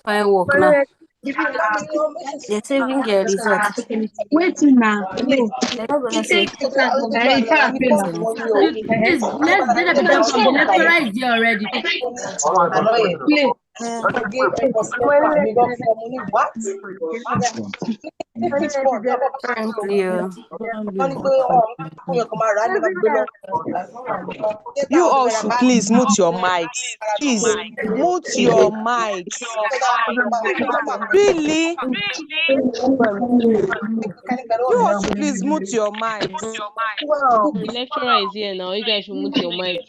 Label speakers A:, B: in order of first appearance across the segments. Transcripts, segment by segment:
A: Firework now. They're saving your result.
B: Waiting now.
A: They're not gonna say.
B: Please, let's get a bit from the lecturer is there already. Please.
C: You all should please mute your mics. Please mute your mics. Really? You all should please mute your mics.
D: The lecturer is here now. You guys should mute your mic.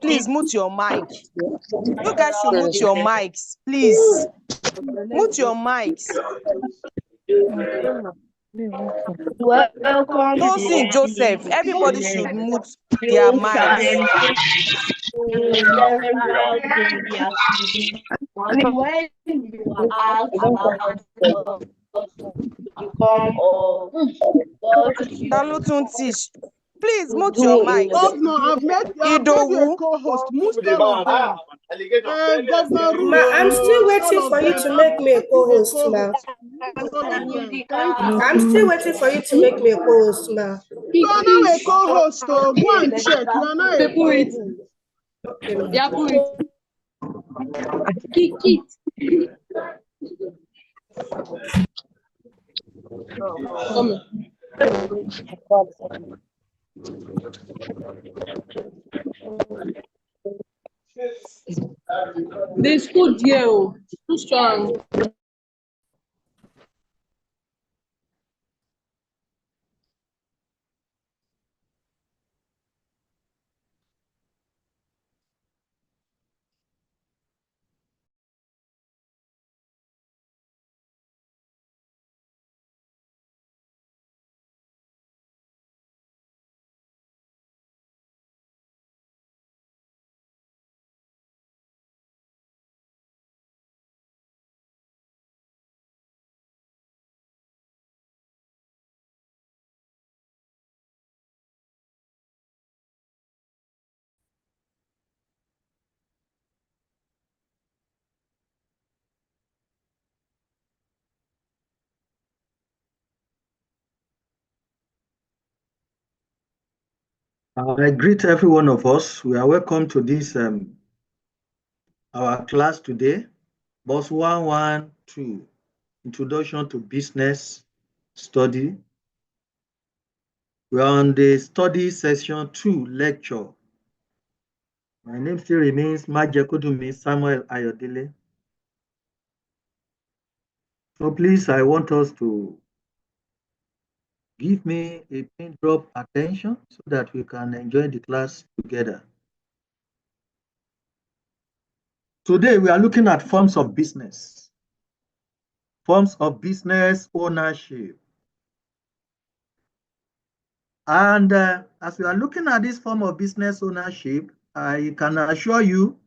C: Please mute your mic. You guys should mute your mics, please. Mute your mics. Tosin, Joseph, everybody should mute their mics. Please mute your mic.
E: I've met a co-host.
F: I'm still waiting for you to make me a co-host, ma. I'm still waiting for you to make me a co-host, ma.
E: You are not a co-host, so go and check. You are not a co-host.
D: Yeah, put it. Kick it. Come. This good, yo. Too strong.
G: I greet every one of us. We are welcome to this our class today. Boss 112, Introduction to Business Study. We are on the study session 2 lecture. My name still remains Majekodumi Samuel Ayodele. So please, I want us to give me a pin drop attention so that we can enjoy the class together. Today, we are looking at forms of business. Forms of business ownership. And as we are looking at this form of business ownership, I can assure you,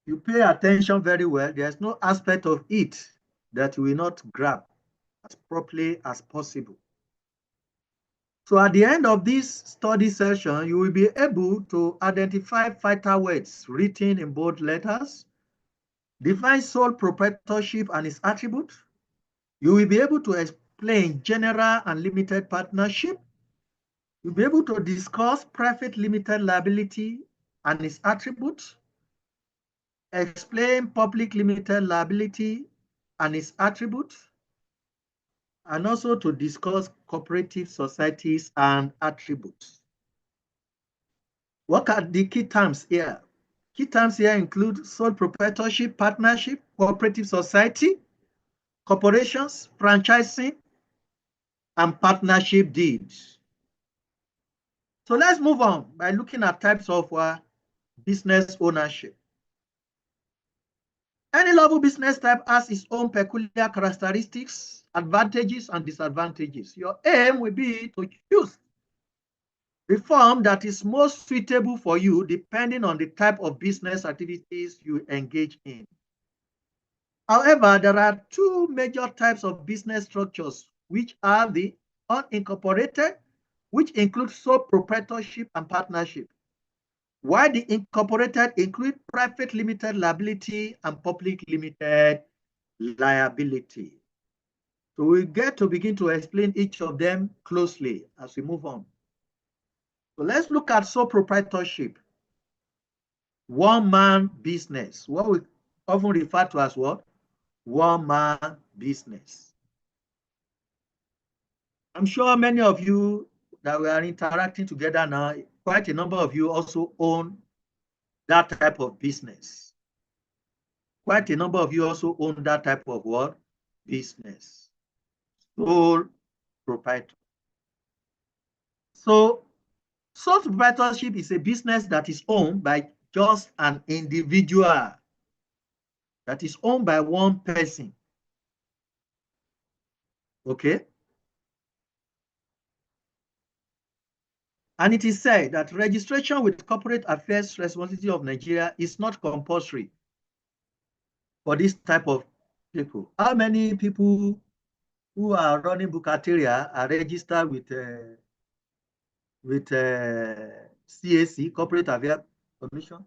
G: you pay attention very well. There's no aspect of it that you will not grab as properly as possible. So at the end of this study session, you will be able to identify vital words written in bold letters, define sole proprietorship and its attributes. You will be able to explain general and limited partnership. You'll be able to discuss private limited liability and its attributes, explain public limited liability and its attributes, and also to discuss cooperative societies and attributes. What are the key terms here? Key terms here include sole proprietorship, partnership, cooperative society, corporations, franchising, and partnership deeds. So let's move on by looking at types of business ownership. Any level business type has its own peculiar characteristics, advantages, and disadvantages. Your aim will be to choose the form that is most suitable for you depending on the type of business activities you engage in. However, there are two major types of business structures, which are the unincorporated, which include sole proprietorship and partnership, while the incorporated include private limited liability and public limited liability. So we get to begin to explain each of them closely as we move on. So let's look at sole proprietorship. One-man business, what we often refer to as what? One-man business. I'm sure many of you that we are interacting together now, quite a number of you also own that type of business. Quite a number of you also own that type of what? Business. Sole proprietor. So sole proprietorship is a business that is owned by just an individual, that is owned by one person. Okay? And it is said that registration with Corporate Affairs Responsibility of Nigeria is not compulsory for this type of people. How many people who are running bukateria are registered with CAC, Corporate Affairs Commission?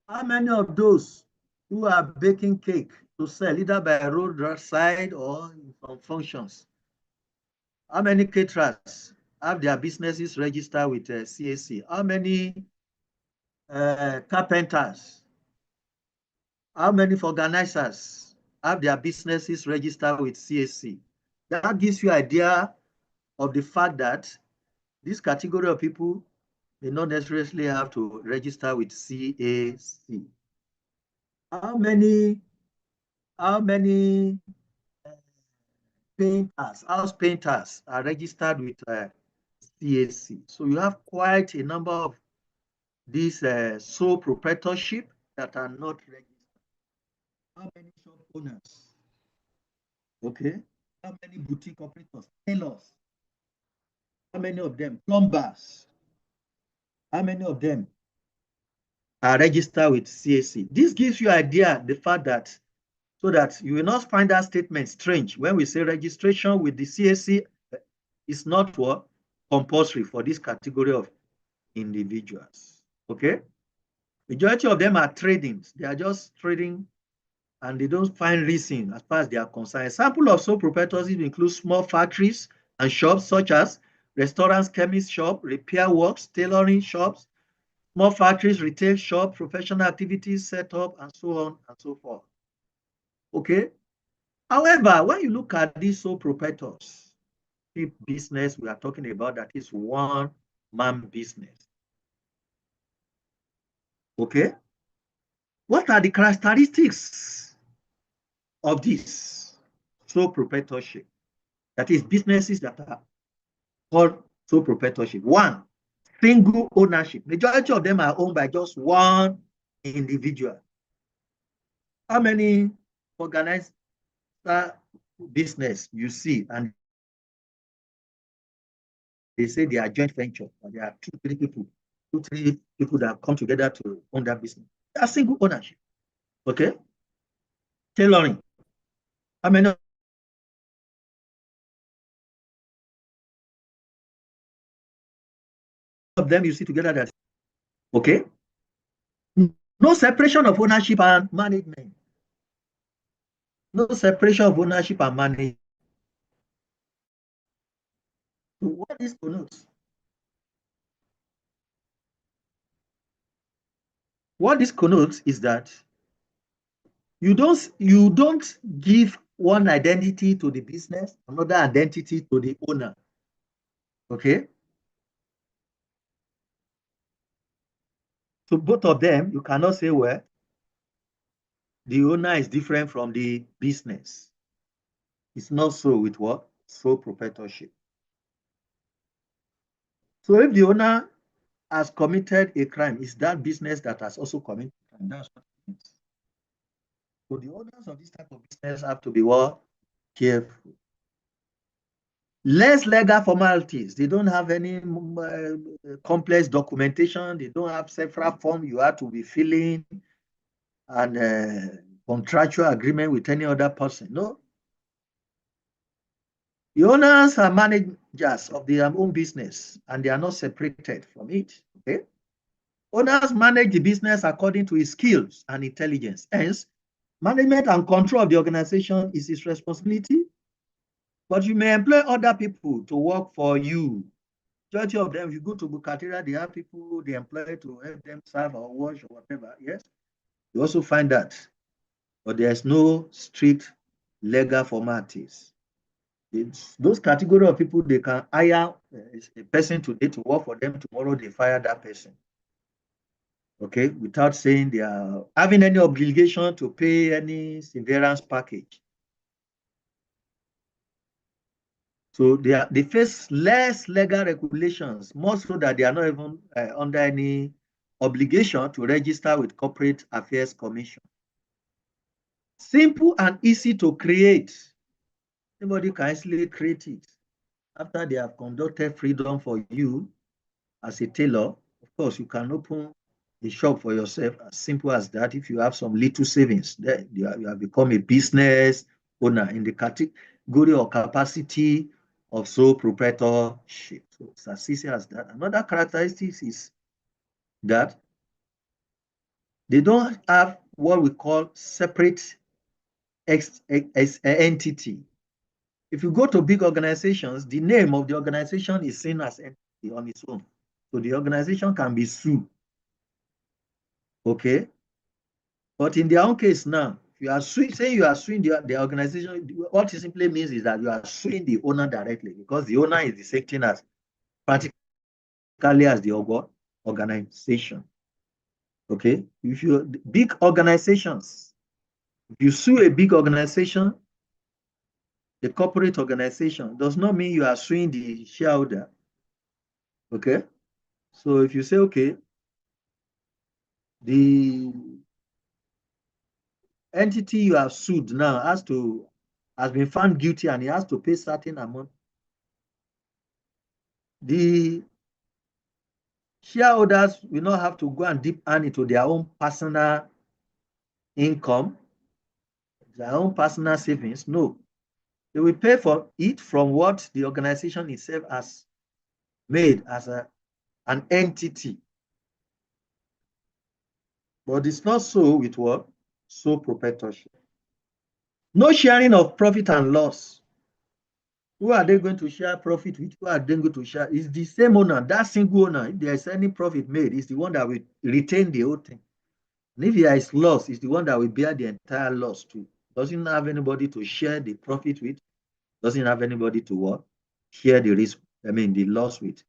G: How many of those who are baking cake to sell either by roadside or in some functions? How many caterers have their businesses registered with CAC? How many carpenters? How many organizers have their businesses registered with CAC? That gives you an idea of the fact that this category of people may not necessarily have to register with CAC. How many painters, house painters are registered with CAC? So you have quite a number of these sole proprietorship that are not registered. How many shop owners? Okay. How many boutique operators? Tailors? How many of them? Plumbers? How many of them are registered with CAC? This gives you an idea, the fact that, so that you will not find that statement strange when we say registration with the CAC is not what? Compulsory for this category of individuals. Okay? Majority of them are trading. They are just trading and they don't find reason as far as they are concerned. Example of sole proprietorship includes small factories and shops such as restaurants, chemist shop, repair works, tailoring shops, small factories, retail shop, professional activities set up, and so on and so forth. Okay. However, when you look at these sole proprietors business we are talking about, that is one man business. Okay. What are the characteristics of this sole proprietorship? That is businesses that are called sole proprietorship. One, single ownership. Majority of them are owned by just one individual. How many organized business you see and they say they are joint venture, but there are two, three people that come together to own that business? They are single ownership. Okay. Tailoring. How many of them you see together? That okay. No separation of ownership and management. No separation of ownership and management. So what this connotes? What this connotes is that you don't give one identity to the business, another identity to the owner. Okay. So both of them, you cannot say, well, the owner is different from the business. It's not so with what? Sole proprietorship. So if the owner has committed a crime, it's that business that has also committed a crime. That's what it means. So the owners of this type of business have to be what? Careful. Less legal formalities. They don't have any complex documentation. They don't have several forms you have to be filling and contractual agreement with any other person. No. The owners are managers of their own business and they are not separated from it. Okay. Owners manage the business according to his skills and intelligence. Hence, management and control of the organization is his responsibility. But you may employ other people to work for you. Majority of them, if you go to Bukateria, they have people they employ to help them serve or wash or whatever. Yes. You also find that. But there's no strict legal formalities. Those category of people, they can hire a person today to work for them. Tomorrow, they fire that person. Okay, without saying they are having any obligation to pay any severance package. So they face less legal regulations, more so that they are not even under any obligation to register with Corporate Affairs Commission. Simple and easy to create. Anybody can easily create it. After they have conducted freedom for you as a tailor, of course, you can open a shop for yourself, as simple as that. If you have some little savings, then you have become a business owner in the category or capacity of sole proprietorship. So it's as easy as that. Another characteristic is that they don't have what we call separate entity. If you go to big organizations, the name of the organization is seen as entity on its own. So the organization can be sued. Okay. But in their own case now, if you are suing, say you are suing the organization, what it simply means is that you are suing the owner directly, because the owner is the same thing as practically as the organization. Okay. If you big organizations, if you sue a big organization, the corporate organization, does not mean you are suing the shareholder. Okay. So if you say, okay, the entity you have sued now has been found guilty and he has to pay certain amount, the shareholders will not have to go and dip into their own personal income, their own personal savings. No, they will pay for it from what the organization itself has made as an entity. But it's not so with what? Sole proprietorship. No sharing of profit and loss. Who are they going to share profit with? Who are they going to share? It's the same owner, that single owner. If there's any profit made, it's the one that will retain the whole thing. And if there is loss, it's the one that will bear the entire loss too. Doesn't have anybody to share the profit with. Doesn't have anybody to what? Share the risk, the loss with.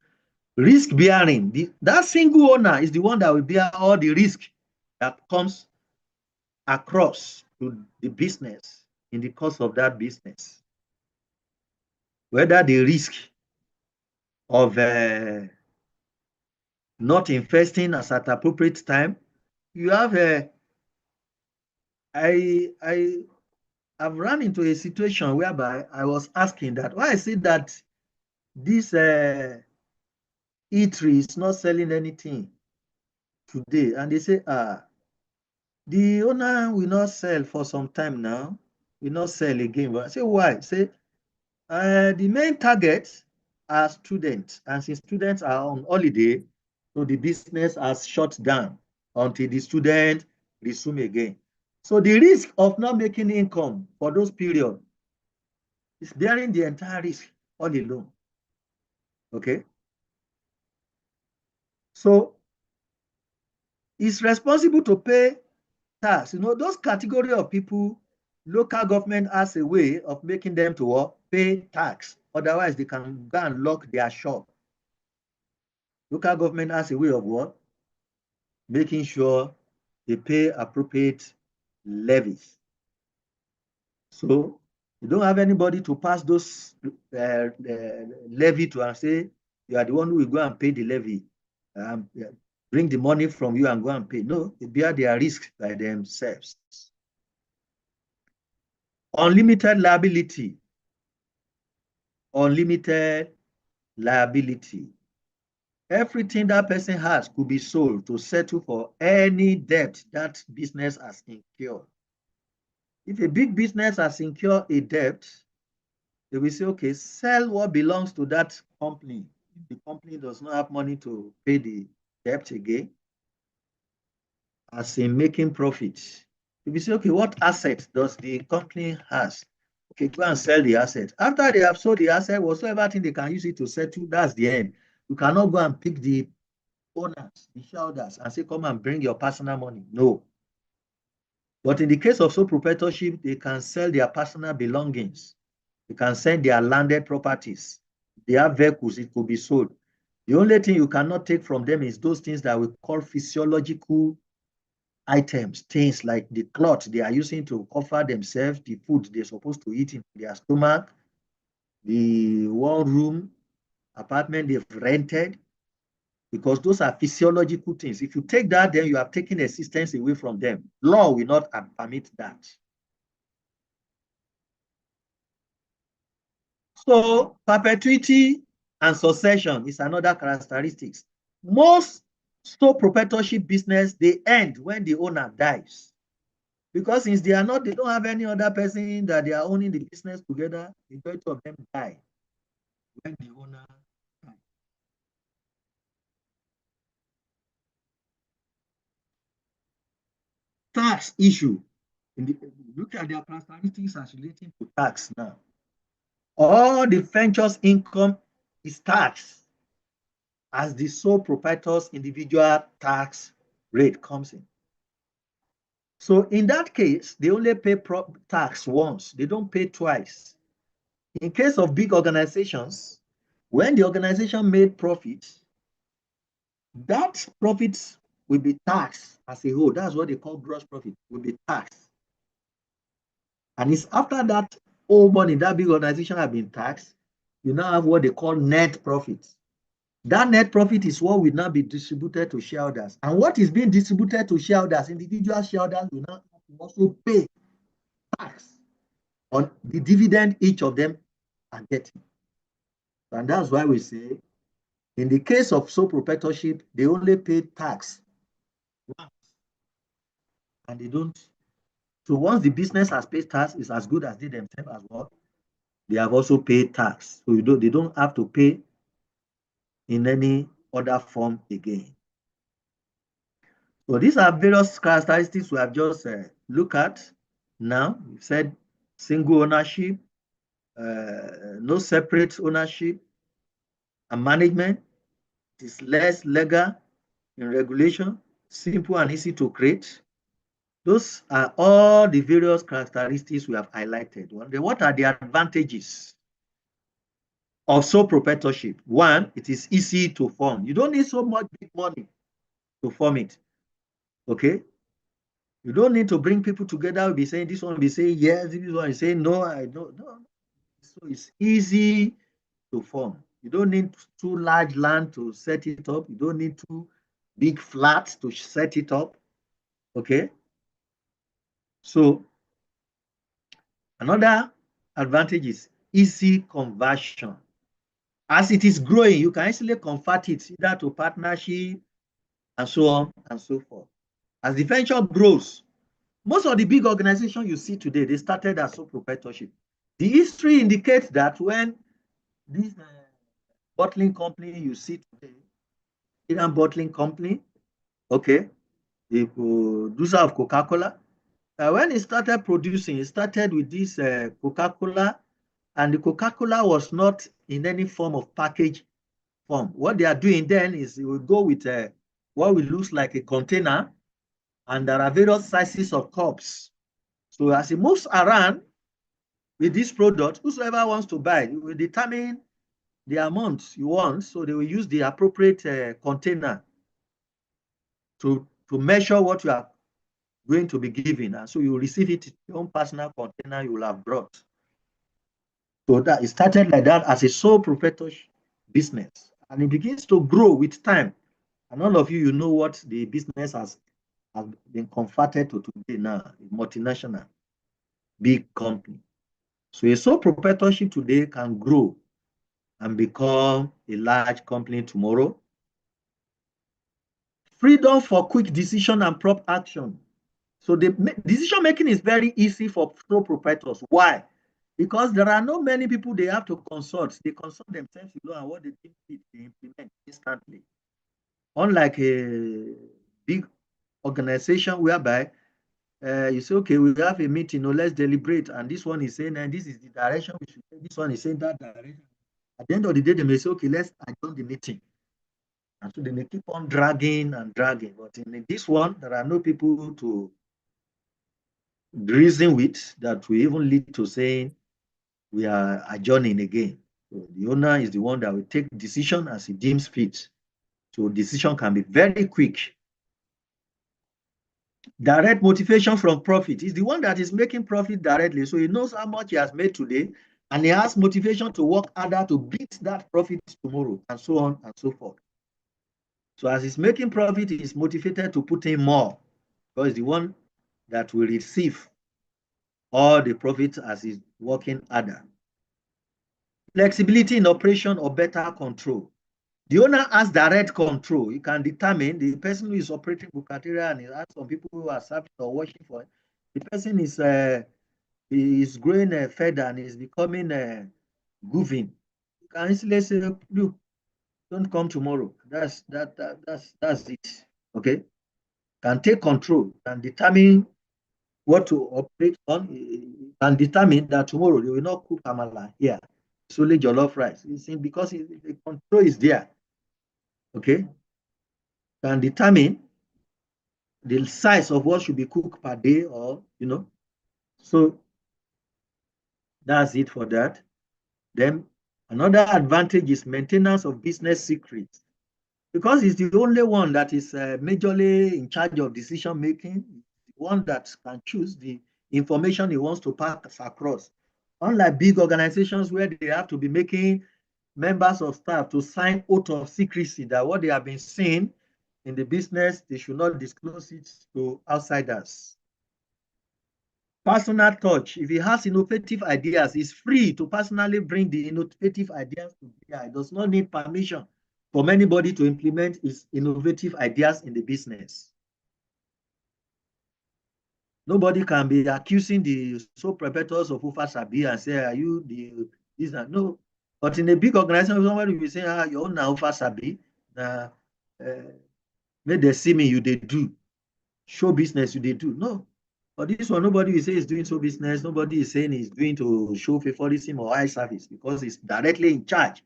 G: Risk bearing, that single owner is the one that will bear all the risk that comes across to the business in the course of that business. Whether the risk of not investing as at appropriate time, you have I've run into a situation whereby I was asking that why I see that this eatery is not selling anything today, and they say, the owner will not sell for some time now, will not sell again. But I say, why? Say, the main target are students, and since students are on holiday, so the business has shut down until the student resume again. So the risk of not making income for those periods is bearing the entire risk all alone. Okay? So it's responsible to pay tax. Those category of people, local government has a way of making them to pay tax. Otherwise, they can go and lock their shop. Local government has a way of what? Making sure they pay appropriate levies. So you don't have anybody to pass those levy to and say, you are the one who will go and pay the levy. Bring the money from you and go and pay. No, they bear their risk by themselves. Unlimited liability. Unlimited liability. Everything that person has could be sold to settle for any debt that business has incurred. If a big business has incurred a debt, they will say, okay, sell what belongs to that company. If the company does not have money to pay the debt again, as in making profits, they will say, okay, what asset does the company has? Okay, go and sell the asset. After they have sold the asset, whatsoever thing they can use it to settle, that's the end. You cannot go and pick the owners, the shareholders, and say, come and bring your personal money. No. But in the case of sole proprietorship, they can sell their personal belongings. They can sell their landed properties. They have vehicles, it could be sold. The only thing you cannot take from them is those things that we call physiological items, things like the cloth they are using to cover themselves, the food they're supposed to eat in their stomach, the one-room apartment they've rented, because those are physiological things. If you take that, then you have taken existence away from them. Law will not permit that. So perpetuity and succession is another characteristics. Most sole proprietorship business, they end when the owner dies. Because since they don't have any other person that they are owning the business together, the majority of them die when the owner dies. Tax issue. Look at their characteristics as relating to tax now. All the ventures income is taxed as the sole proprietor's individual tax rate comes in. So in that case, they only pay tax once. They don't pay twice. In case of big organizations, when the organization made profit, that profit will be taxed as a whole. That's what they call gross profit, will be taxed. And it's after that all money, that big organization have been taxed, you now have what they call net profit. That net profit is what will now be distributed to shareholders. And what is being distributed to shareholders, individual shareholders will now also pay tax on the dividend each of them are getting. And that's why we say, in the case of sole proprietorship, they only pay tax once. And they don't. So once the business has paid tax, it's as good as they themselves as well. They have also paid tax. So they don't have to pay in any other form again. So these are various characteristics we have just looked at now. We said single ownership, no separate ownership and management. It is less legal in regulation, simple and easy to create. Those are all the various characteristics we have highlighted. What are the advantages of sole proprietorship? One, it is easy to form. You don't need so much big money to form it. Okay? You don't need to bring people together. We'll be saying this one, will be saying yes, this one is saying no, I don't. No. So it's easy to form. You don't need too large land to set it up. You don't need too big flats to set it up. Okay? So another advantage is easy conversion. As it is growing, you can easily convert it either to partnership and so on and so forth. As the venture grows, most of the big organizations you see today, they started as sole proprietorship. The history indicates that when this bottling company you see today, Iran bottling company, okay, the producer of Coca-Cola, when it started producing, it started with this Coca-Cola, and the Coca-Cola was not in any form of package form. What they are doing then is they will go with what will look like a container, and there are various sizes of cups. So as it moves around with this product, whosoever wants to buy, you will determine the amount you want. So they will use the appropriate container to measure what you are going to be given. And so you will receive it in your own personal container you will have brought. So that it started like that as a sole proprietorship business. And it begins to grow with time. And all of you know what the business has been converted to today now, a multinational, big company. So a sole proprietorship today can grow and become a large company tomorrow. Freedom for quick decision and prompt action. So the decision making is very easy for sole proprietors. Why? Because there are not many people they have to consult. They consult themselves and what they think they implement instantly. Unlike a big organization whereby you say, okay, we have a meeting, let's deliberate. And this one is saying, and this is the direction we should take. This one is saying that direction. At the end of the day, they may say, okay, let's adjourn the meeting. And so they may keep on dragging and dragging. But in this one, there are no people to reason with that will even lead to saying we are adjourning again. So the owner is the one that will take decision as he deems fit. So decision can be very quick. Direct motivation from profit is the one that is making profit directly. So he knows how much he has made today, and he has motivation to work harder to beat that profit tomorrow, and so on and so forth. So as he's making profit, he is motivated to put in more, because the one that will receive all the profits as he's working harder. Flexibility in operation or better control. The owner has direct control. You can determine the person who is operating Bukateria, and he has some people who are serving or working for it. The person is growing further and is becoming goofing. You can easily say, look, don't come tomorrow. That's it. Okay? Can take control, can determine what to operate on, can determine that tomorrow they will not cook amala here. It's only jollof rice. You see, because the control is there. Okay? Can determine the size of what should be cooked per day, or so that's it for that. Then another advantage is maintenance of business secrets, because it's the only one that is majorly in charge of decision making, the one that can choose the information he wants to pass across. Unlike big organizations where they have to be making members of staff to sign oath of secrecy that what they have been seeing in the business, they should not disclose it to outsiders. Personal touch. If he has innovative ideas, he's free to personally bring the innovative ideas to bear. He does not need permission from anybody to implement his innovative ideas in the business. Nobody can be accusing the sole proprietors of Obasi and say, are you this and no. But in a big organization, somebody will say, you're on Obasi. May they see me, you they do. Show business, you they do. No. But this one, nobody will say he's doing so business. Nobody is saying he's doing to show favoritism or high service because he's directly in charge.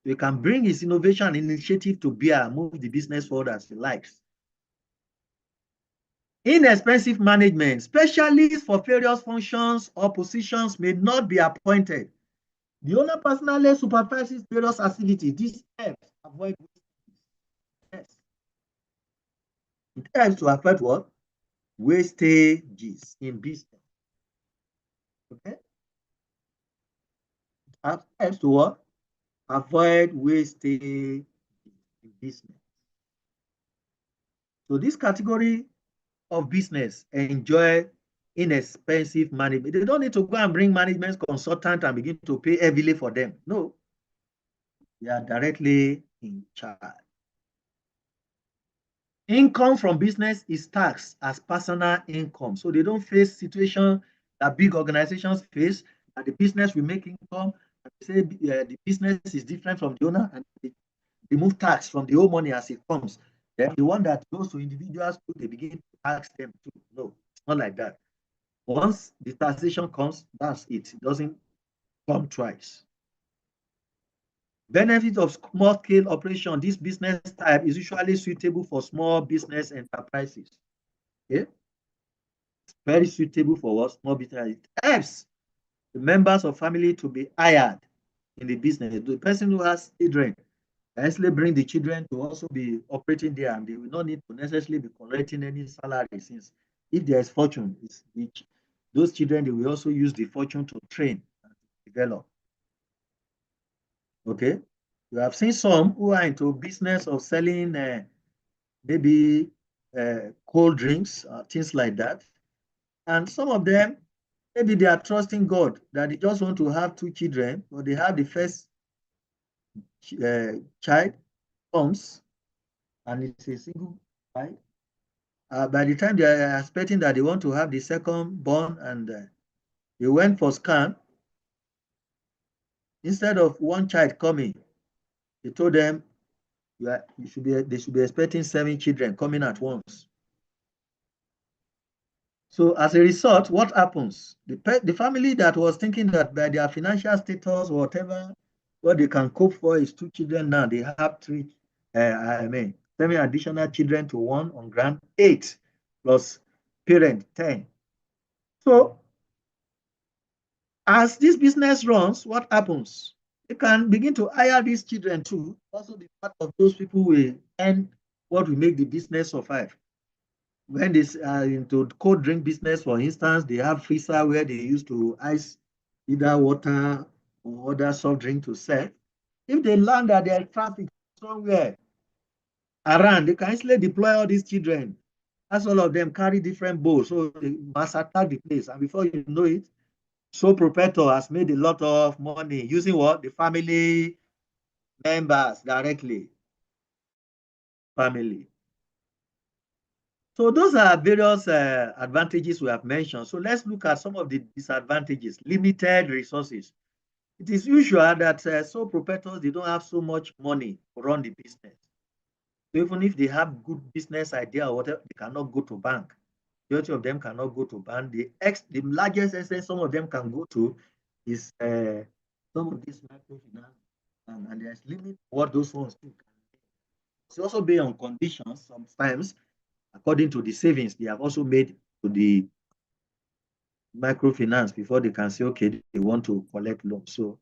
G: He can bring his innovation initiative to bear and move the business forward as he likes. Inexpensive management, specialists for various functions or positions may not be appointed. The owner personally supervises various activities. This helps avoid wastage. It helps to avoid what? Wastages in business. Okay? It helps to what? Avoid wastage in business. So this category of business enjoy inexpensive management. They don't need to go and bring management consultant and begin to pay heavily for them. No, they are directly in charge. Income from business is taxed as personal income. So they don't face situation that big organizations face, that the business will make income, and they say the business is different from the owner, and they remove tax from the whole money as it comes. Then the one that goes to individuals, they begin to tax them too. No, it's not like that. Once the taxation comes, that's it. It doesn't come twice. Benefit of small-scale operation. This business type is usually suitable for small business enterprises. Okay? It's very suitable for what? Small business. It helps the members of family to be hired in the business. The person who has children can actually bring the children to also be operating there, and they will not need to necessarily be collecting any salary, since if there is fortune, those children, they will also use the fortune to train and develop. Okay, you have seen some who are into business of selling maybe cold drinks, things like that. And some of them, maybe they are trusting God that they just want to have 2 children, or they have the first child comes and it's a single child. By the time they are expecting that they want to have the second born, and they went for scan, instead of 1 child coming, they told them they should be expecting 7 children coming at once. So as a result, what happens? The family that was thinking that by their financial status or whatever, what they can cope for is 2 children, now they have 7 additional children to 1 on ground, 8 plus parent, 10. So as this business runs, what happens? They can begin to hire these children too, also be part of those people who will earn what will make the business survive. When they are into cold drink business, for instance, they have freezer where they used to ice either water or other soft drink to sell. If they learn that there is traffic somewhere around, they can easily deploy all these children, as all of them carry different bowls, so they must attack the place. And before you know it, sole proprietor has made a lot of money using what? The family members directly. Family. So those are various advantages we have mentioned. So let's look at some of the disadvantages. Limited resources. It is usual that sole proprietors, they don't have so much money to run the business. So even if they have good business idea or whatever, they cannot go to bank. Majority of them cannot go to bank. The largest extent some of them can go to is some of these microfinance, and there's limit what those ones do. It's also based on conditions sometimes, according to the savings they have also made to the microfinance before they can say, okay, they want to collect loans. So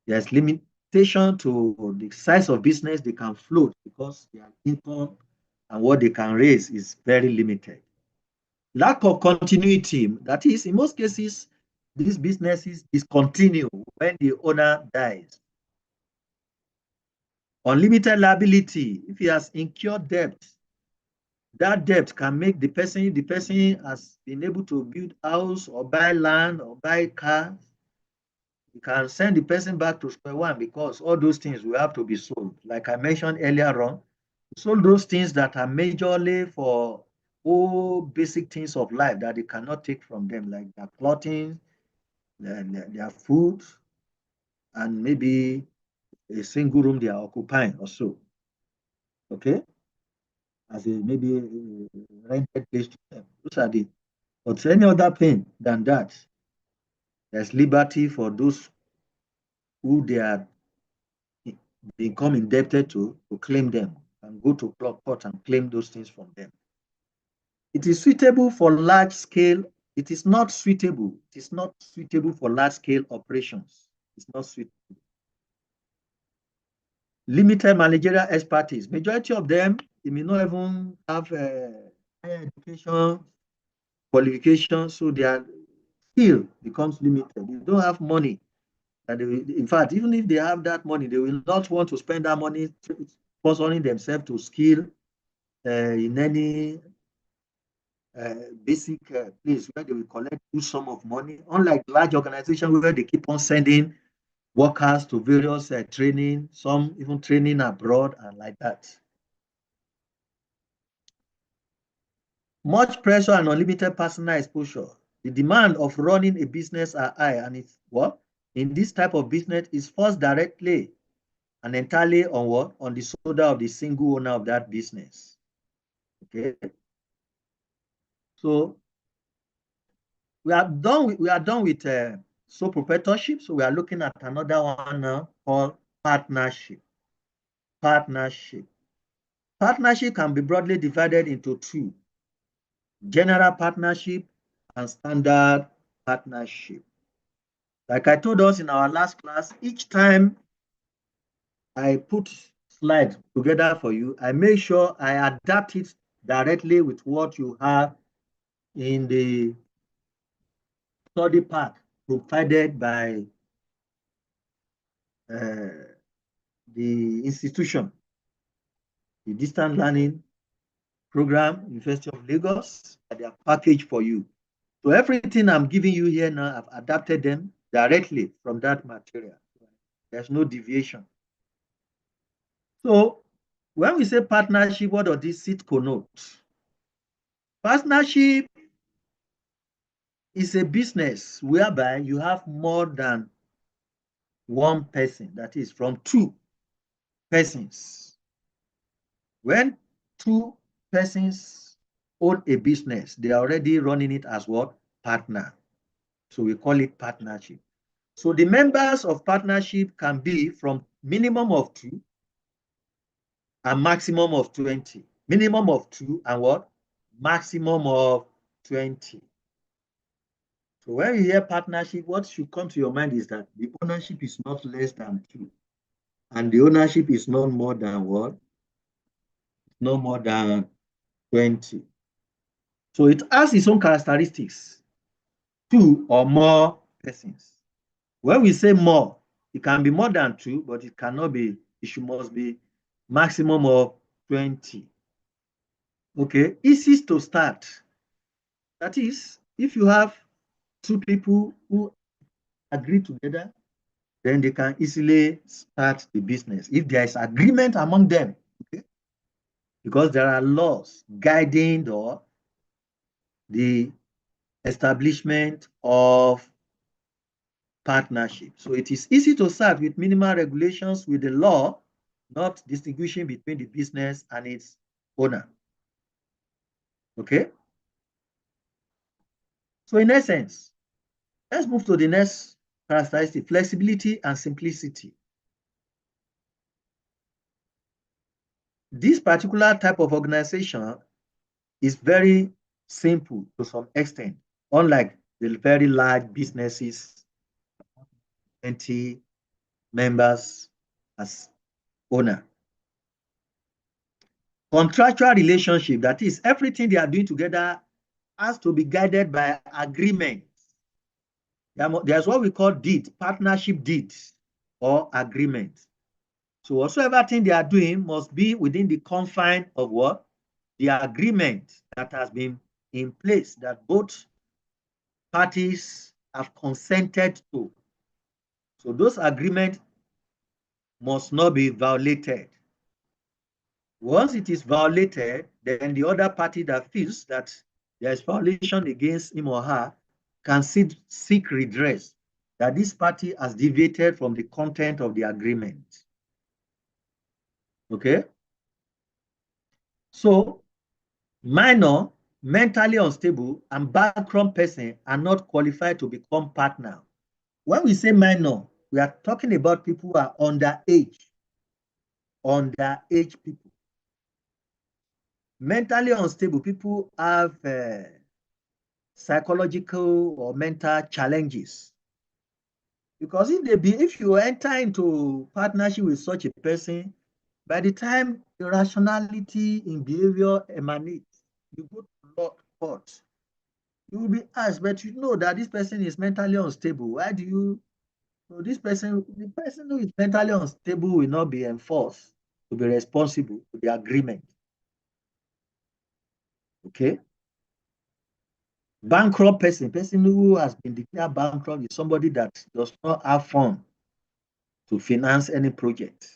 G: there's limitation to the size of business they can float because their income and what they can raise is very limited. Lack of continuity, that is, in most cases, these businesses discontinue when the owner dies. Unlimited liability, if he has incurred debt, that debt can make the person has been able to build house or buy land or buy car, you can send the person back to square one because all those things will have to be sold. Like I mentioned earlier on, sold those things that are majorly for all basic things of life that they cannot take from them, like their clothing, their food, and maybe a single room they are occupying or so. Okay? As a maybe a rented place to them. Those are the But any other thing than that, there's liberty for those who they are become indebted to claim them and go to court and claim those things from them. It is suitable for large scale. It is not suitable. It is not suitable for large scale operations. It's not suitable. Limited managerial expertise. Majority of them, they may not even have higher education qualification, so their skill becomes limited. They don't have money. And in fact, even if they have that money, they will not want to spend that money sponsoring themselves to skill in any basic place where they will collect huge sum of money. Unlike large organizations where they keep on sending workers to various training, some even training abroad and like that. Much pressure and unlimited personal exposure. The demand of running a business are high, and it's what? In this type of business is forced directly and entirely on what? On the shoulder of the single owner of that business. Okay. So we are done with sole proprietorship. So we are looking at another one now called partnership. Partnership. Partnership can be broadly divided into two: general partnership and standard partnership. Like I told us in our last class, each time I put slides together for you, I make sure I adapt it directly with what you have in the study pack provided by the institution, the distance learning program, University of Lagos, they are packaged for you. So everything I'm giving you here now, I've adapted them directly from that material. There's no deviation. So when we say partnership, what does this sit connote? Partnership is a business whereby you have more than one person, that is from two persons. When two persons own a business, they are already running it as what? Partner. So we call it partnership. So the members of partnership can be from minimum of 2 and maximum of 20. Minimum of 2 and what? Maximum of 20. So when you hear partnership, what should come to your mind is that the ownership is not less than 2. And the ownership is not more than what? No more than 20. So it has its own characteristics. 2 or more persons. When we say more, it can be more than 2, but it cannot be, must be maximum of 20. Okay, easy to start. That is, if you have 2 people who agree together, then they can easily start the business if there is agreement among them. Okay? Because there are laws guiding the establishment of partnership. So it is easy to start with minimal regulations with the law, not distinguishing between the business and its owner. Okay? So in essence, let's move to the next characteristic: flexibility and simplicity. This particular type of organization is very simple to some extent, unlike the very large businesses, 20 members as owner. Contractual relationship, that is, everything they are doing together has to be guided by agreement. There's what we call deed, partnership deed or agreement. So whatsoever thing they are doing must be within the confine of what? The agreement that has been in place, that both parties have consented to. So those agreements must not be violated. Once it is violated, then the other party that feels that there is violation against him or her can seek redress, that this party has deviated from the content of the agreement. Okay? So minor mentally unstable, and bankrupt person are not qualified to become partner. When we say minor, we are talking about people who are underage people. Mentally unstable people have psychological or mental challenges. Because if you enter into partnership with such a person, by the time the rationality in behavior emanates, you go to court, you will be asked, but you know that this person is mentally unstable. Why do you? So the person who is mentally unstable will not be enforced to be responsible for the agreement. Okay? Bankrupt person who has been declared bankrupt is somebody that does not have fund to finance any project,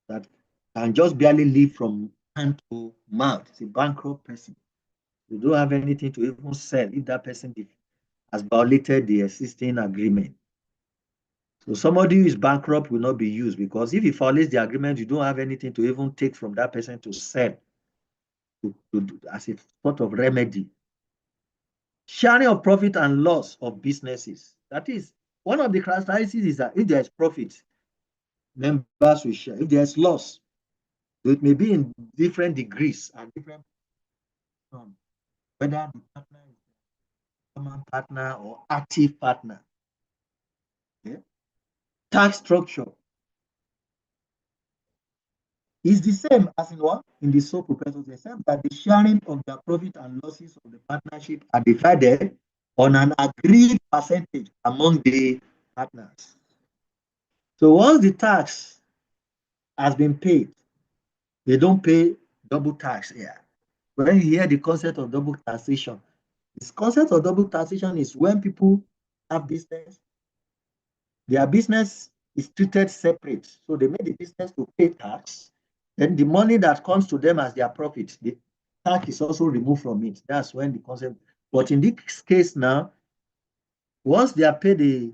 G: that can just barely live from hand to mouth. It's a bankrupt person. You don't have anything to even sell if that person has violated the existing agreement. So somebody who is bankrupt will not be used, because if he violates the agreement, you don't have anything to even take from that person to sell as a sort of remedy. Sharing of profit and loss of businesses. That is, one of the characteristics is that if there is profit, members will share. If there is loss, it may be in different degrees and different, whether the partner is a common partner or active partner. Okay? Tax structure is the same as in what? In the sole proprietorship, except that the sharing of the profit and losses of the partnership are divided on an agreed percentage among the partners. So once the tax has been paid, they don't pay double tax here. When you hear the concept of double taxation, this concept of double taxation is when people have business, their business is treated separate. So they make the business to pay tax. Then the money that comes to them as their profit, the tax is also removed from it. That's when the concept. But in this case now, once they are paid the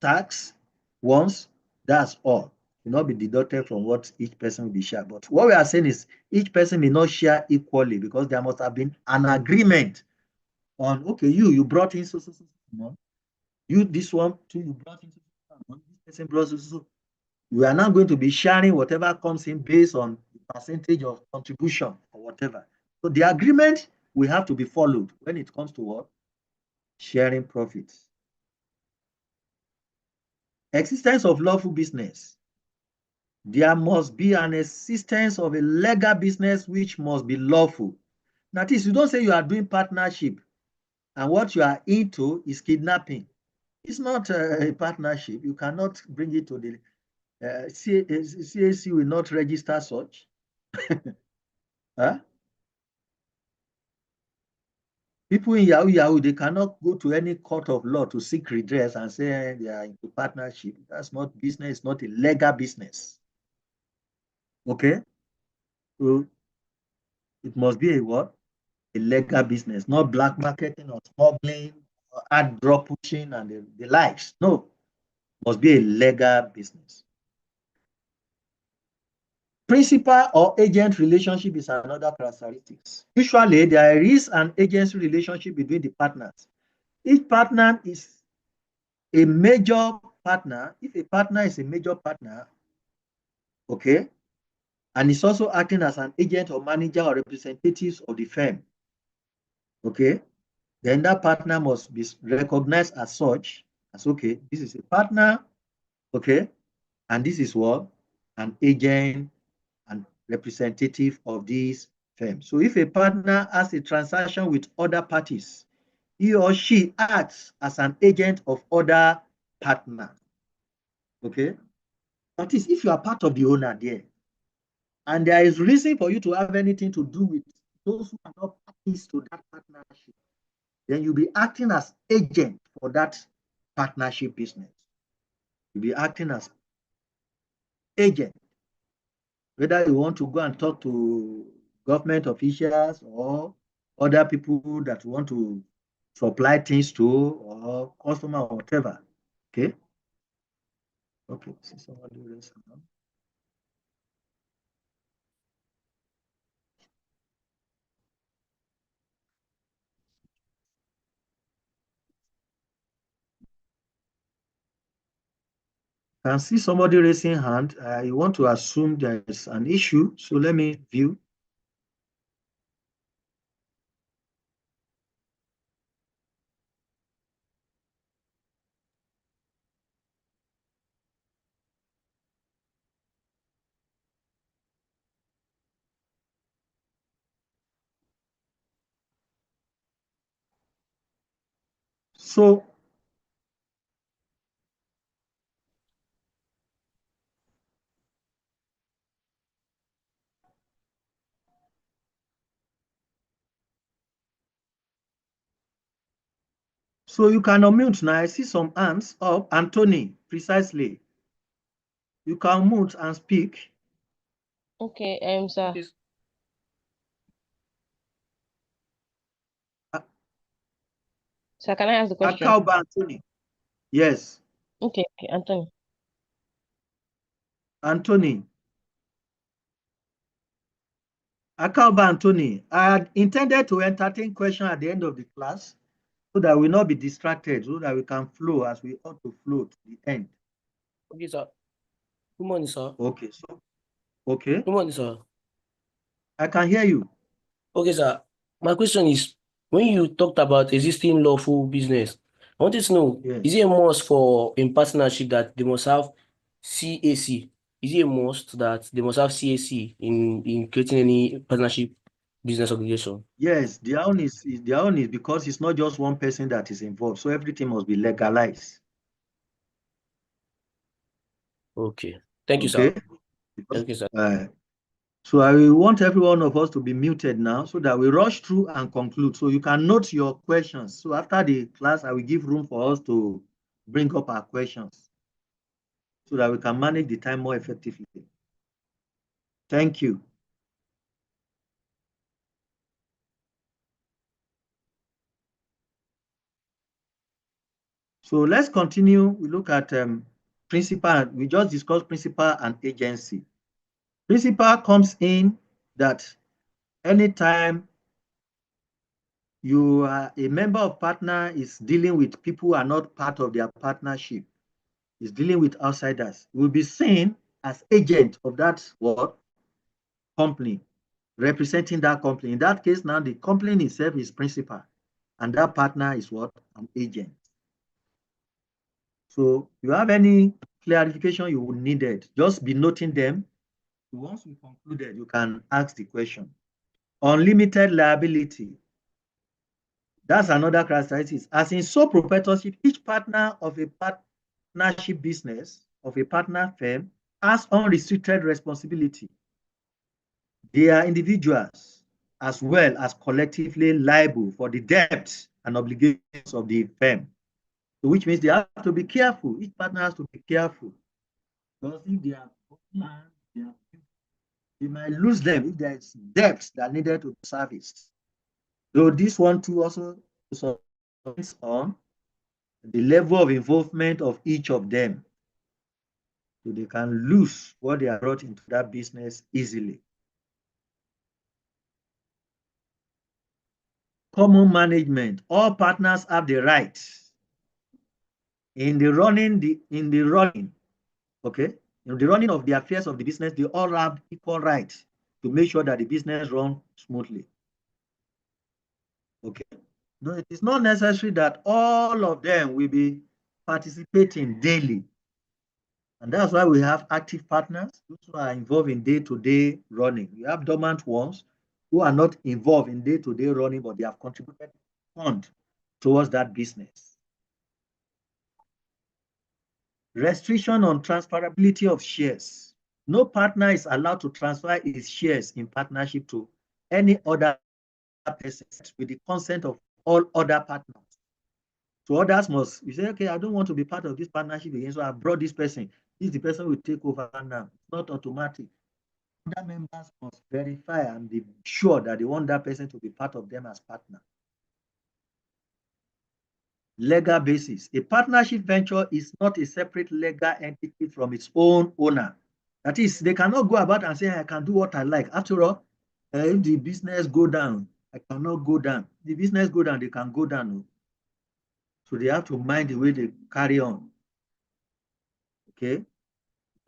G: tax once, that's all. Will not be deducted from what each person will be share. But what we are saying is each person may not share equally, because there must have been an agreement on, okay, you brought in so money. You this one too, you brought in so money. This person brought so. We are now going to be sharing whatever comes in based on the percentage of contribution or whatever. So the agreement will have to be followed when it comes to what? Sharing profits. Existence of lawful business. There must be an existence of a legal business which must be lawful. That is, you don't say you are doing partnership and what you are into is kidnapping. It's not a partnership. You cannot bring it to the CAC will not register such. Huh? People in Yahoo, they cannot go to any court of law to seek redress and say they are into partnership. That's not business, it's not a legal business. Okay? So it must be a what? A legal business, not black marketing or smuggling or ad drop pushing and the likes. No, it must be a legal business. Principal or agent relationship is another characteristic. Usually, there is an agency relationship between the partners. Each partner is a major partner. If a partner is a major partner, okay, and is also acting as an agent or manager or representatives of the firm, okay, then that partner must be recognized as such, as, okay, this is a partner, okay, and this is what? An agent and representative of this firm. So if a partner has a transaction with other parties, he or she acts as an agent of other partners. Okay? That is, if you are part of the owner there, and there is reason for you to have anything to do with those who are not parties to that partnership, then you'll be acting as agent for that partnership business. You'll be acting as agent, whether you want to go and talk to government officials or other people that want to supply things to, or customer or whatever. Okay? Okay, see somebody raise hand. Can see somebody raising hand. I want to assume there is an issue, so let me view. So you can unmute now. I see some hands up. Anthony, precisely. You can mute and speak.
D: Okay, sir. Sir, can I ask the question?
G: Akauba Anthony. Yes.
D: Okay, Anthony.
G: Anthony. Akauba Anthony. I had intended to entertain question at the end of the class so that we will not be distracted, so that we can flow as we ought to flow to the end.
H: Okay, sir. Good morning, sir.
G: Okay, so okay.
H: Good morning, sir.
G: I can hear you.
H: Okay, sir. My question is, when you talked about existing lawful business, I wanted to know,
G: Yes.
H: is it a must for in partnership that they must have CAC? Is it a must that they must have CAC in creating any partnership business obligation?
G: Yes, their own is because it's not just one person that is involved, so everything must be legalized.
H: Okay. Thank you,
G: Okay.
H: sir. Thank you, sir.
G: So I want every one of us to be muted now so that we rush through and conclude. So you can note your questions. So after the class, I will give room for us to bring up our questions so that we can manage the time more effectively. Thank you. So let's continue. We look at principal. We just discussed principal and agency. Principal comes in that anytime you are a member of partner is dealing with people who are not part of their partnership, is dealing with outsiders, will be seen as agent of that what company, representing that company. In that case, now the company itself is principal, and that partner is what? An agent. So you have any clarification you would need it, just be noting them. Once we concluded, you can ask the question. Unlimited liability. That's another characteristic. As in sole proprietorship, each partner of a partnership business, of a partner firm, has unrestricted responsibility. They are individuals as well as collectively liable for the debts and obligations of the firm. So which means they have to be careful. Each partner has to be careful. Because if they are they might lose them if there is debts that needed to be serviced. So this one too also depends on the level of involvement of each of them. So they can lose what they are brought into that business easily. Common management. All partners have the right in the running of the affairs of the business. They all have equal right to make sure that the business runs smoothly. Okay. No, it is not necessary that all of them will be participating daily. And that's why we have active partners, those who are involved in day-to-day running. We have dormant ones who are not involved in day-to-day running, but they have contributed fund towards that business. Restriction on transferability of shares. No partner is allowed to transfer his shares in partnership to any other person with the consent of all other partners. So others must, you say, okay, I don't want to be part of this partnership again, so I brought this person. This is the person who will take over now. It's not automatic. Other members must verify and be sure that they want that person to be part of them as partner. Legal basis. A partnership venture is not a separate legal entity from its own owner. That is, they cannot go about and say, I can do what I like. After all, if the business go down, I cannot go down. If the business go down, they can go down. So they have to mind the way they carry on. Okay.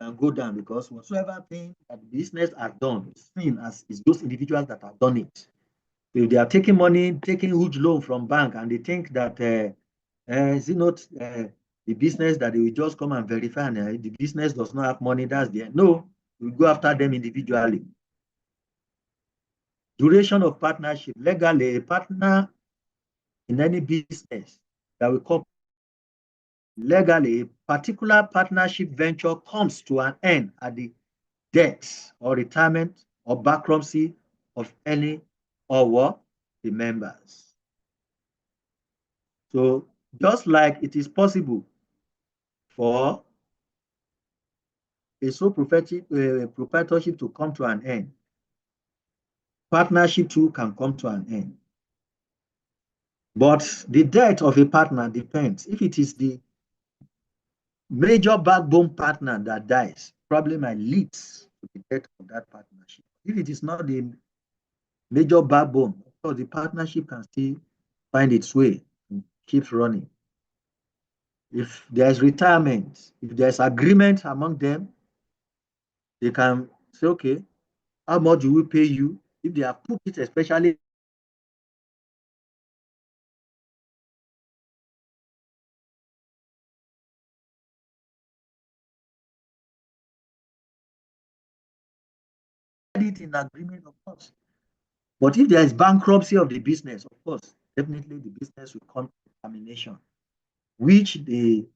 G: can go down because whatsoever thing that the business has done is seen as is those individuals that have done it. So if they are taking money, taking huge loan from bank, and they think that is it not the business that they will just come and verify, and the business does not have money, that's the end. No, we go after them individually. Duration of partnership. Legally, a partner in any business that will come legally, a particular partnership venture comes to an end at the death or retirement or bankruptcy of any or what the members. So just like it is possible for a sole proprietorship to come to an end, partnership too can come to an end. But the death of a partner depends. If it is the major backbone partner that dies, probably might lead to the death of that partnership. If it is not the major backbone, of course, the partnership can still find its way and keep running. If there is retirement, if there is agreement among them, they can say, okay, how much do we pay you? If they have put it, especially it in agreement, of course. But if there is bankruptcy of the business, of course, definitely the business will come to termination, which in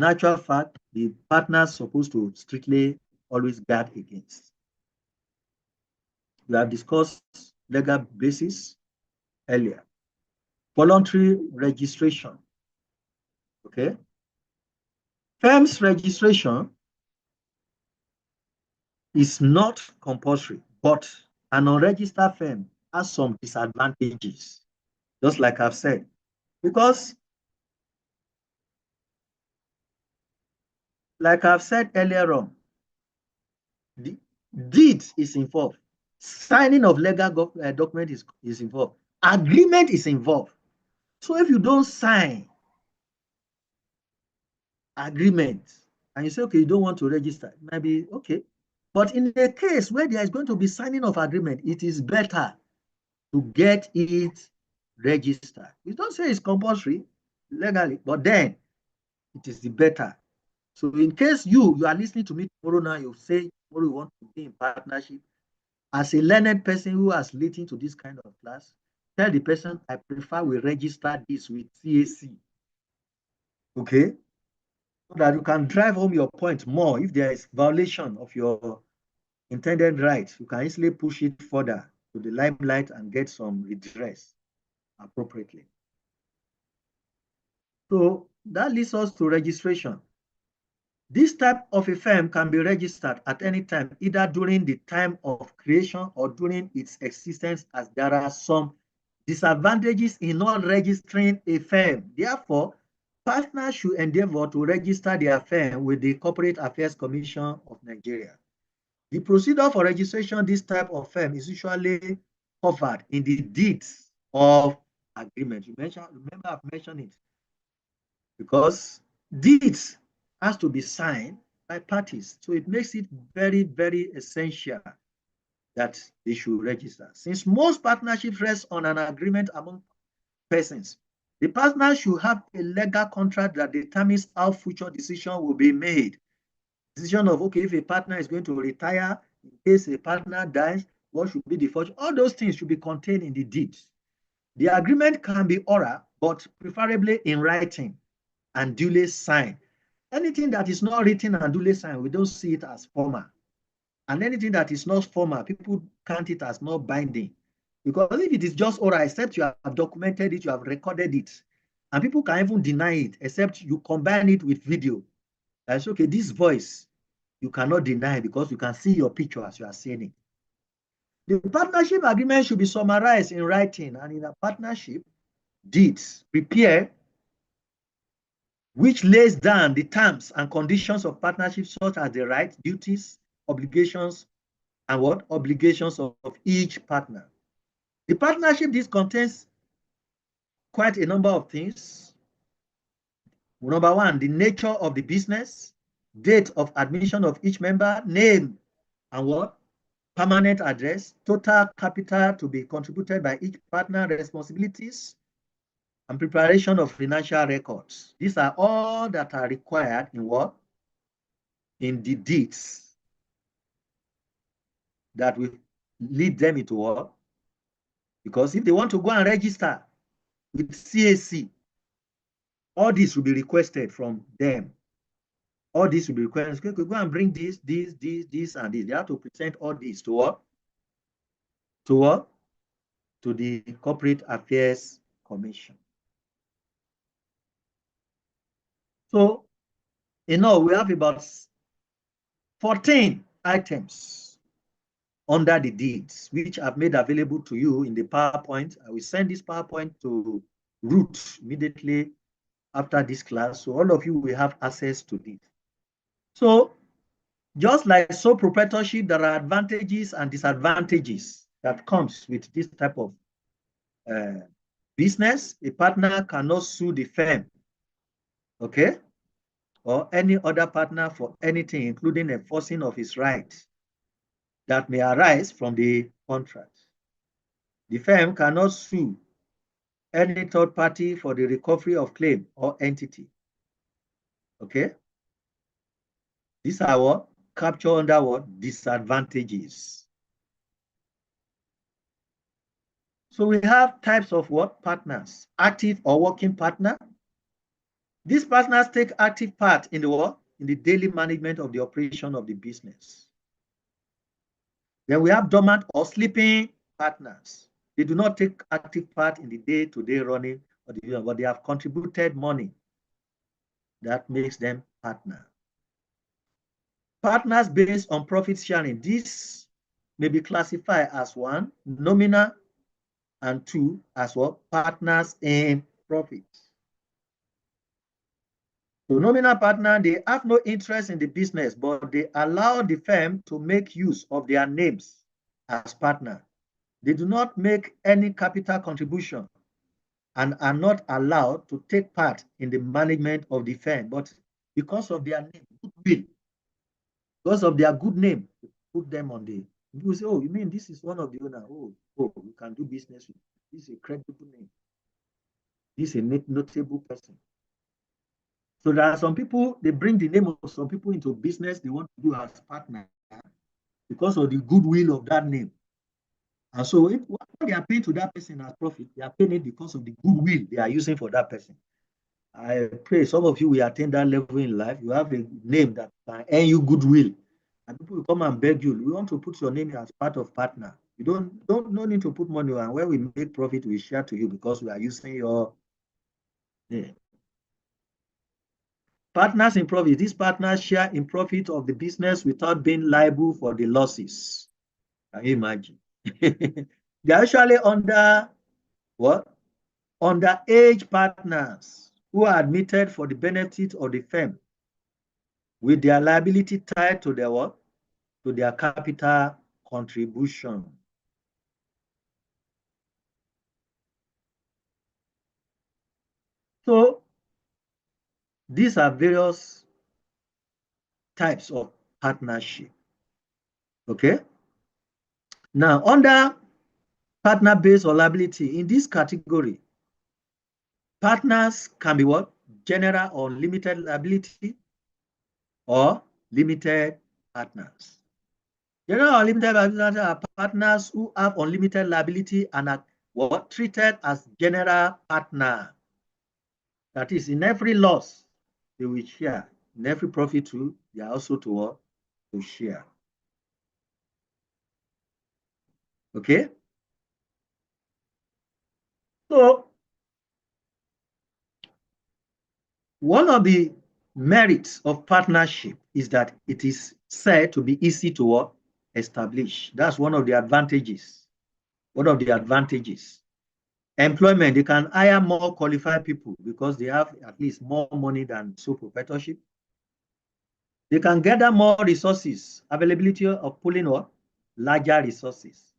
G: actual fact, the partners supposed to strictly always guard against. We have discussed legal basis earlier. Voluntary registration. Okay. Firm's registration is not compulsory, but an unregistered firm has some disadvantages, just like I've said, because like I've said earlier on, the deed is involved, signing of legal document is involved, agreement is involved. So if you don't sign agreement and you say, okay, you don't want to register, it might be okay. But in a case where there is going to be signing of agreement, it is better to get it registered. We don't say it's compulsory legally, but then it is the better. So in case you are listening to me tomorrow now, you say tomorrow you want to be in partnership, as a learned person who has listened to this kind of class, tell the person, I prefer we register this with CAC. Okay? So that you can drive home your point more. If there is violation of your intended rights, you can easily push it further to the limelight and get some redress appropriately. So that leads us to registration. This type of a firm can be registered at any time, either during the time of creation or during its existence, as there are some disadvantages in not registering a firm. Therefore, partners should endeavor to register their firm with the Corporate Affairs Commission of Nigeria. The procedure for registration of this type of firm is usually covered in the deeds of agreement. Remember I've mentioned it, because deeds has to be signed by parties. So it makes it very, very essential that they should register. Since most partnerships rest on an agreement among persons, the partner should have a legal contract that determines how future decision will be made. Decision of, okay, if a partner is going to retire, in case a partner dies, what should be the fortune? All those things should be contained in the deeds. The agreement can be oral, but preferably in writing and duly signed. Anything that is not written and duly signed, we don't see it as formal. And anything that is not formal, people count it as not binding. Because if it is just oral, except you have documented it, you have recorded it, and people can even deny it, except you combine it with video. That's okay, this voice, you cannot deny because you can see your picture as you are saying it. The partnership agreement should be summarized in writing, and in a partnership deeds prepared, which lays down the terms and conditions of partnership, such as the rights, duties, obligations, and what obligations of each partner. The partnership deed contains quite a number of things. Number one, the nature of the business, date of admission of each member, name and what? Permanent address, total capital to be contributed by each partner, responsibilities, and preparation of financial records. These are all that are required in what? In the deeds that will lead them into what? Because if they want to go and register with CAC, all this will be requested from them. All this will be requested. Okay, go and bring this, and this. They have to present all this to what? To what? To the Corporate Affairs Commission. So, in all, we have about 14 items under the deeds, which I've made available to you in the PowerPoint. I will send this PowerPoint to Ruth immediately after this class, so all of you will have access to this. So, just like sole proprietorship, there are advantages and disadvantages that comes with this type of business. A partner cannot sue the firm, okay, or any other partner for anything, including enforcing of his rights that may arise from the contract. The firm cannot sue any third party for the recovery of claim or entity. Okay? These are what? Capture under what? Disadvantages. So we have types of what? Partners. Active or working partner. These partners take active part in the what? In the daily management of the operation of the business. Then we have dormant or sleeping partners. They do not take active part in the day-to-day running of the business, but they have contributed money. That makes them partner. Partners based on profit sharing. This may be classified as 1, nominal, and 2, as what? Partners in profit. So nominal partner, they have no interest in the business, but they allow the firm to make use of their names as partner. They do not make any capital contribution and are not allowed to take part in the management of the firm, but because of their name, goodwill, because of their good name, put them on the. People say, oh, you mean this is one of the owner? Oh, we can do business with. This is a credible name. This is a notable person. So there are some people, they bring the name of some people into business they want to do as partner because of the goodwill of that name. And so if what they are paying to that person as profit, they are paying it because of the goodwill they are using for that person. I pray some of you will attain that level in life. You have a name that can earn you goodwill. And people will come and beg you. We want to put your name as part of partner. You don't need to put money, and when we make profit, we share to you because we are using your name. Partners in profit. These partners share in profit of the business without being liable for the losses. Can you imagine? They're actually under what? Underage partners who are admitted for the benefit of the firm with their liability tied to their what? To their capital contribution. So these are various types of partnership. Okay. Now, under partner based on liability, in this category, partners can be what? General or limited liability or limited partners. General or limited liability are partners who have unlimited liability and are what? Treated as general partner. That is, in every loss, they will share. In every profit too, they are also to share. Okay? So, one of the merits of partnership is that it is said to be easy to establish. That's one of the advantages. One of the advantages. Employment, they can hire more qualified people because they have at least more money than sole proprietorship. They can gather more resources, availability of pulling what? Larger resources.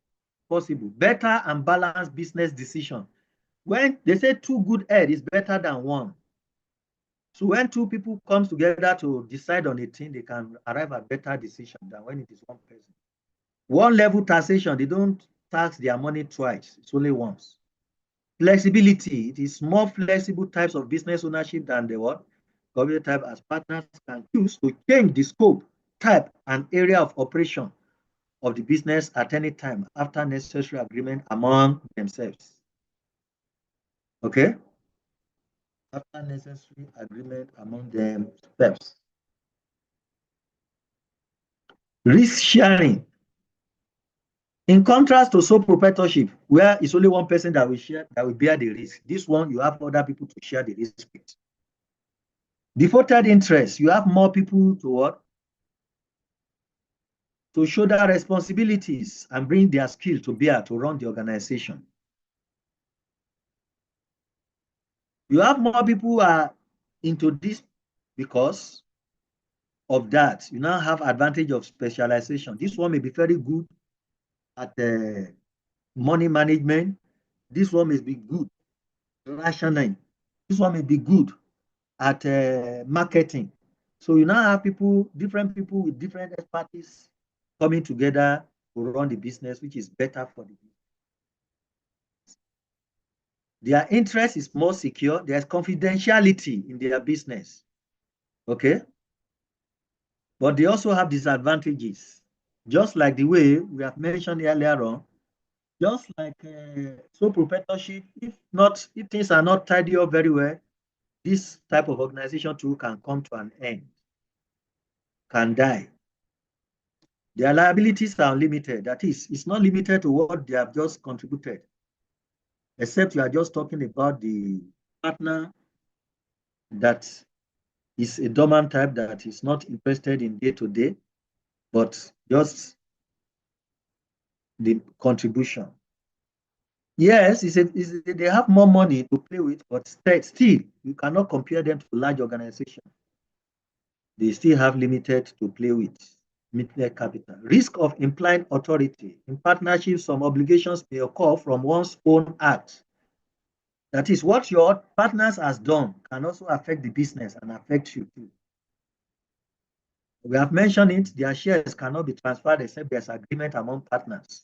G: Possible. Better and balanced business decision. When they say 2 good heads is better than 1. So when two people come together to decide on a thing, they can arrive at better decision than when it is one person. One level taxation, they don't tax their money twice, it's only once. Flexibility, it is more flexible types of business ownership than the what? Government type, as partners can choose to change the scope, type, and area of operation of the business at any time after necessary agreement among themselves. Okay? After necessary agreement among themselves. Risk sharing. In contrast to sole proprietorship, where it's only one person that will share, that will bear the risk. This one, you have other people to share the risk with. Defaulted interest, you have more people to what? To shoulder responsibilities and bring their skill to bear to run the organization. You have more people who are into this because of that. You now have advantage of specialization. This one may be very good at money management. This one may be good rationing. This one may be good at marketing. So you now have people, different people with different expertise coming together to run the business, which is better for the business. Their interest is more secure. There's confidentiality in their business. Okay? But they also have disadvantages. Just like the way we have mentioned earlier on, just like sole proprietorship, if things are not tidy up very well, this type of organization too can come to an end, can die. Their liabilities are unlimited. That is, it's not limited to what they have just contributed, except you are just talking about the partner that is a dormant type that is not interested in day-to-day, but just the contribution. Yes, they have more money to play with, but still, you cannot compare them to large organizations. They still have limited to play with, limited capital. Risk of implied authority. In partnership, some obligations may occur from one's own act. That is, what your partners has done can also affect the business and affect you too. We have mentioned it, their shares cannot be transferred except there's agreement among partners.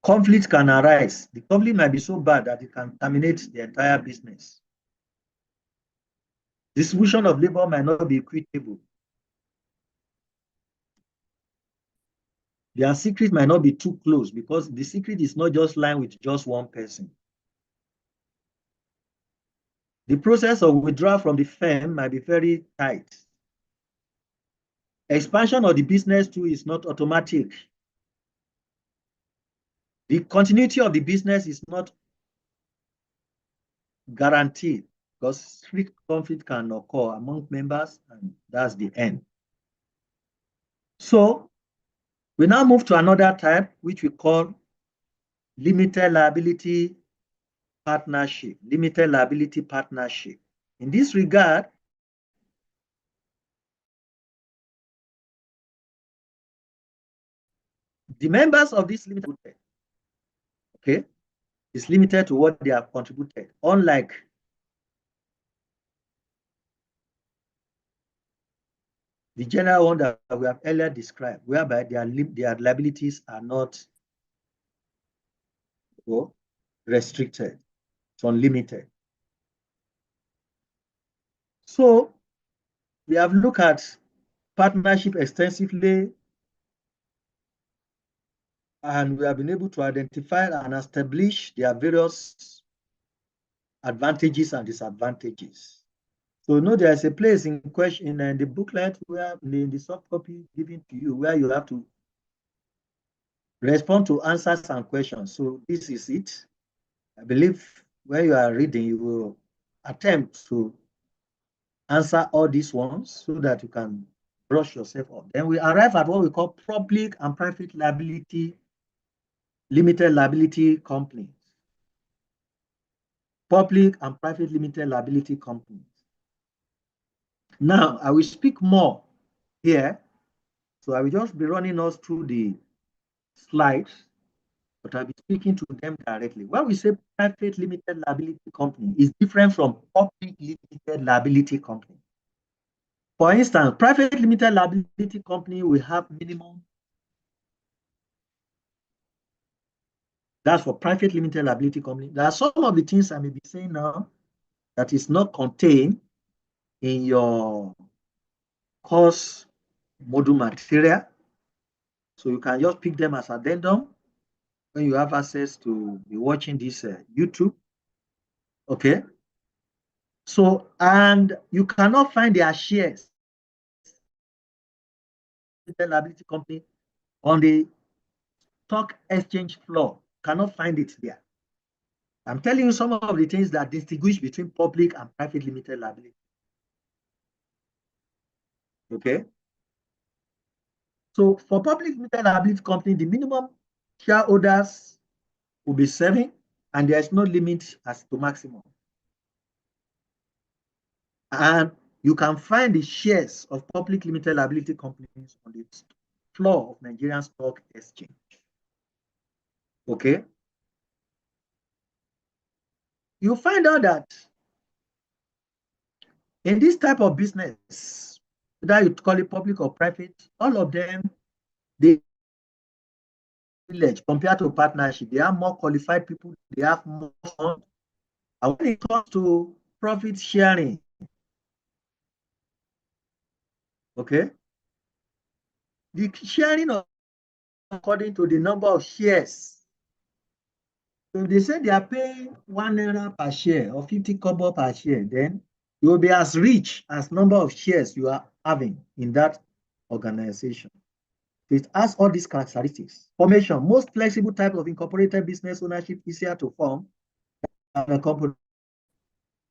G: Conflict can arise. The conflict might be so bad that it can terminate the entire business. Distribution of labor might not be equitable. Their secret might not be too close because the secret is not just lying with just one person. The process of withdrawal from the firm might be very tight. Expansion of the business too is not automatic. The continuity of the business is not guaranteed because strict conflict can occur among members, and that's the end. So we now move to another type, which we call limited liability partnership. Limited liability partnership. In this regard, the members of this limited, okay, is limited to what they have contributed, unlike the general one that we have earlier described, whereby their liabilities are not restricted, it's unlimited. So we have looked at partnership extensively, and we have been able to identify and establish their various advantages and disadvantages. So you know there's a place in question in the booklet where in the soft copy given to you where you have to respond to answers and questions. So this is it. I believe when you are reading, you will attempt to answer all these ones so that you can brush yourself up. Then we arrive at what we call public and private liability, limited liability companies. Public and private limited liability companies. Now, I will speak more here. So I will just be running us through the slides but I'll be speaking to them directly. When we say private limited liability company, is different from public limited liability company. For instance, private limited liability company will have minimum. That's for private limited liability company. There are some of the things I may be saying now that is not contained in your course module material. So you can just pick them as addendum when you have access to be watching this YouTube. Okay. So, and you cannot find their shares, the liability company, on the stock exchange floor. Cannot find it there. I'm telling you some of the things that distinguish between public and private limited liability. Okay. So for public limited liability company, the minimum shareholders will be 7, and there's no limit as to maximum. And you can find the shares of public limited liability companies on the floor of Nigerian Stock Exchange. Okay. You find out that in this type of business, whether you call it public or private, all of them, they village compared to partnership, they have more qualified people, they have more fun. And when it comes to profit sharing, okay, the sharing of according to the number of shares. So if they say they are paying 1 naira per share or 50 kobo per share, then you will be as rich as number of shares you are having in that organization. So it has all these characteristics. Formation, most flexible type of incorporated business ownership easier to form than a company,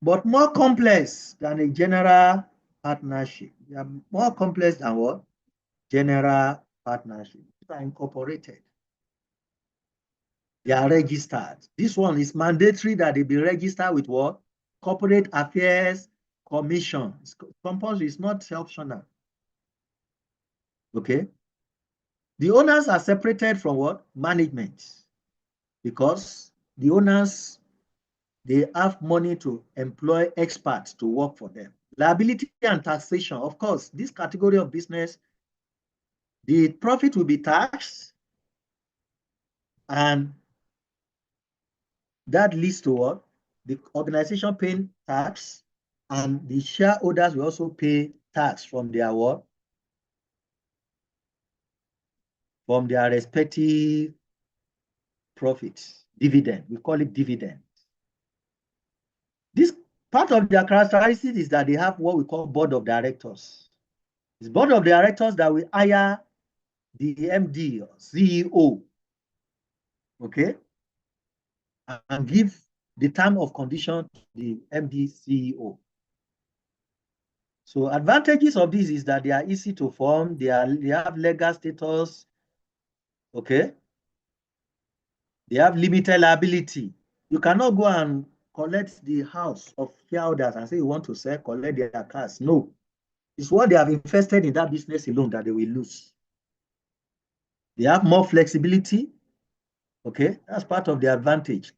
G: but more complex than a general partnership. They are more complex than what? General partnership. They are incorporated. They are registered. This one is mandatory that they be registered with what? Corporate Affairs Commission. It's compulsory, it's not optional. Okay. The owners are separated from what? Management. Because the owners, they have money to employ experts to work for them. Liability and taxation. Of course, this category of business, the profit will be taxed, and that leads to what? The organization paying tax, and the shareholders will also pay tax from their what? From their respective profits, dividend. We call it dividend. This part of their characteristics is that they have what we call board of directors. It's board of directors that will hire the MD or CEO, okay, and give the term of condition to the MD CEO. So advantages of this is that they are easy to form, they have legal status, okay. They have limited liability. You cannot go and collect the house of shareholders and say you want to sell, collect their cash. No. It's what they have invested in that business alone that they will lose. They have more flexibility. Okay, that's part of the advantage.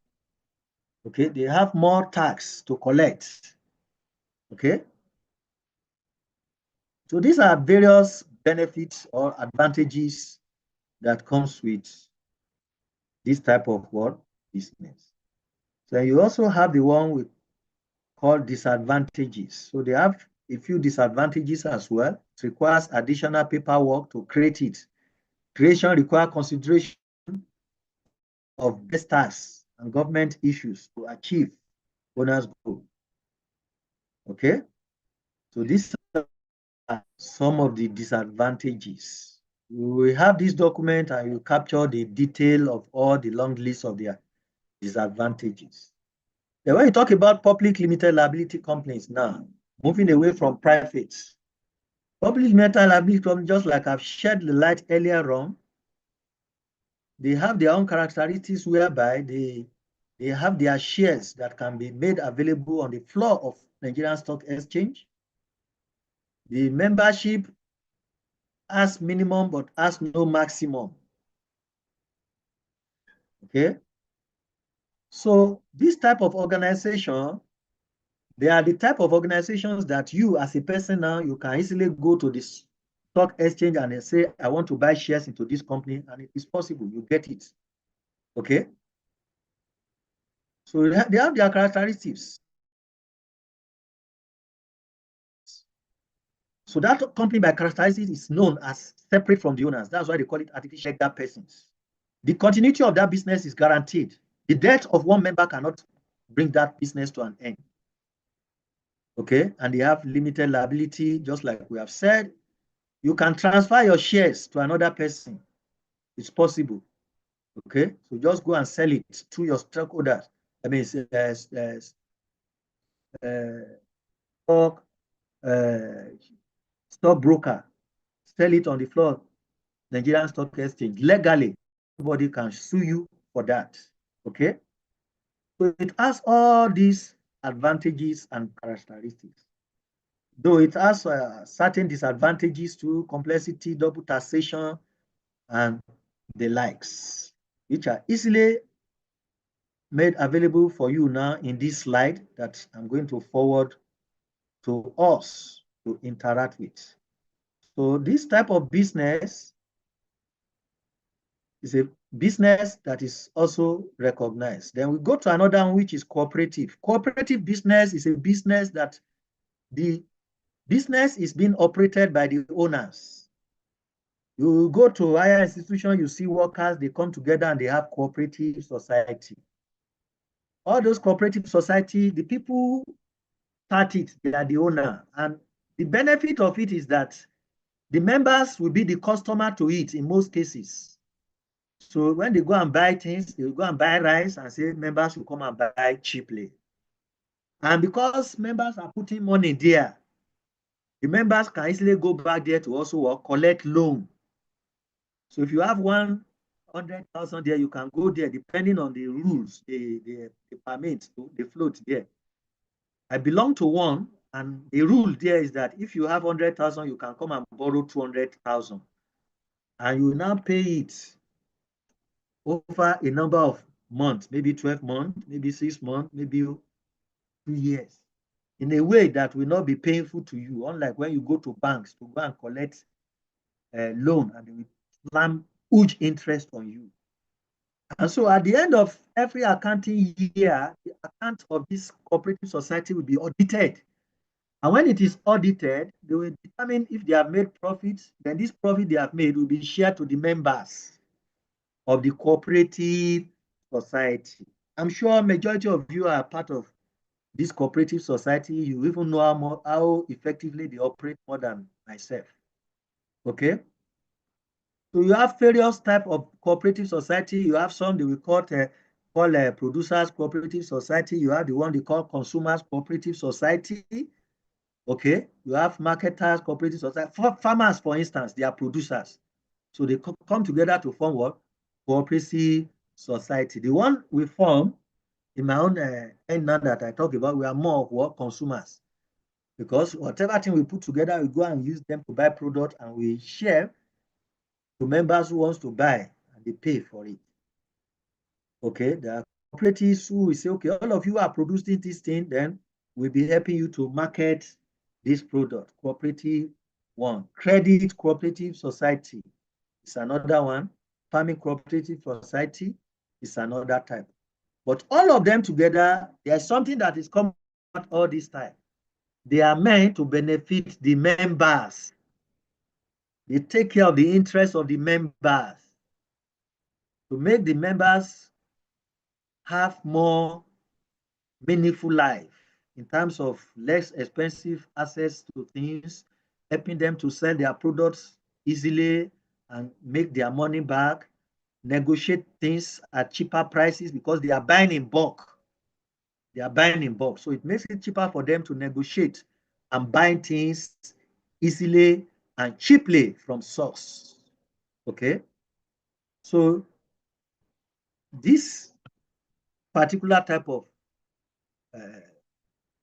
G: Okay, they have more tax to collect. Okay. So these are various benefits or advantages that comes with this type of what? Business. So you also have the one we call disadvantages. So they have a few disadvantages as well. It requires additional paperwork to create it. Creation requires consideration of best tax and government issues to achieve owner's goal. Okay, so these are some of the disadvantages. We have this document and you capture the detail of all the long list of their disadvantages. Then when you talk about public limited liability companies now, moving away from private, public limited liability companies, just like I've shed the light earlier on, they have their own characteristics whereby they have their shares that can be made available on the floor of Nigerian Stock Exchange. The membership has minimum but has no maximum. Okay. So this type of organization, they are the type of organizations that you as a person now, you can easily go to this stock exchange and say, I want to buy shares into this company, and it is possible, you get it. Okay. So they have their characteristics. So that company by characteristics is known as separate from the owners. That's why they call it artificial persons. The continuity of that business is guaranteed. The death of one member cannot bring that business to an end. Okay, and they have limited liability, just like we have said. You can transfer your shares to another person. It's possible. Okay, so just go and sell it to your stockholders. I mean, stock stockbroker. Sell it on the floor, Nigerian Stock Exchange, legally. Nobody can sue you for that. Okay, so it has all these advantages and characteristics. Though it has certain disadvantages to complexity, double taxation, and the likes, which are easily made available for you now in this slide that I'm going to forward to us to interact with. So this type of business is a business that is also recognized. Then we go to another one, which is cooperative. Cooperative business is a business that the business is being operated by the owners. You go to higher institution, you see workers, they come together and they have cooperative society. All those cooperative society, the people start it, they are the owner. And the benefit of it is that the members will be the customer to it in most cases. So when they go and buy things, they will go and buy rice and say members will come and buy cheaply. And because members are putting money there, the members can easily go back there to also work, collect loan. So if you have 100,000 there, you can go there depending on the rules, the permit, the float there. I belong to one, and the rule there is that if you have 100,000, you can come and borrow 200,000, and you now pay it over a number of months, maybe 12 months, maybe 6 months, maybe 2 years, in a way that will not be painful to you, unlike when you go to banks to go and collect a loan and they will slam huge interest on you. And so at the end of every accounting year, the account of this cooperative society will be audited. And when it is audited, they will determine if they have made profits, then this profit they have made will be shared to the members of the cooperative society. I'm sure majority of you are part of this cooperative society. You even know how effectively they operate more than myself. Okay? So you have various types of cooperative society. You have some they will call producers cooperative society. You have the one they call consumers cooperative society. Okay, you have marketers cooperative society. For farmers, for instance, they are producers. So they come together to form what? Cooperative society. The one we form in my own end now that I talk about, we are more of what? Consumers. Because whatever thing we put together, we go and use them to buy product and we share to members who wants to buy and they pay for it. Okay, there are cooperatives who will say, okay, all of you are producing this thing, then we'll be helping you to market this product. Cooperative one. Credit cooperative society is another one. Farming cooperative society is another type. But all of them together, there's something that is coming out all this time. They are meant to benefit the members. They take care of the interests of the members, to make the members have more meaningful life in terms of less expensive access to things, helping them to sell their products easily and make their money back, negotiate things at cheaper prices because they are buying in bulk. They are buying in bulk. So it makes it cheaper for them to negotiate and buy things easily and cheaply from source. Okay? So this particular type of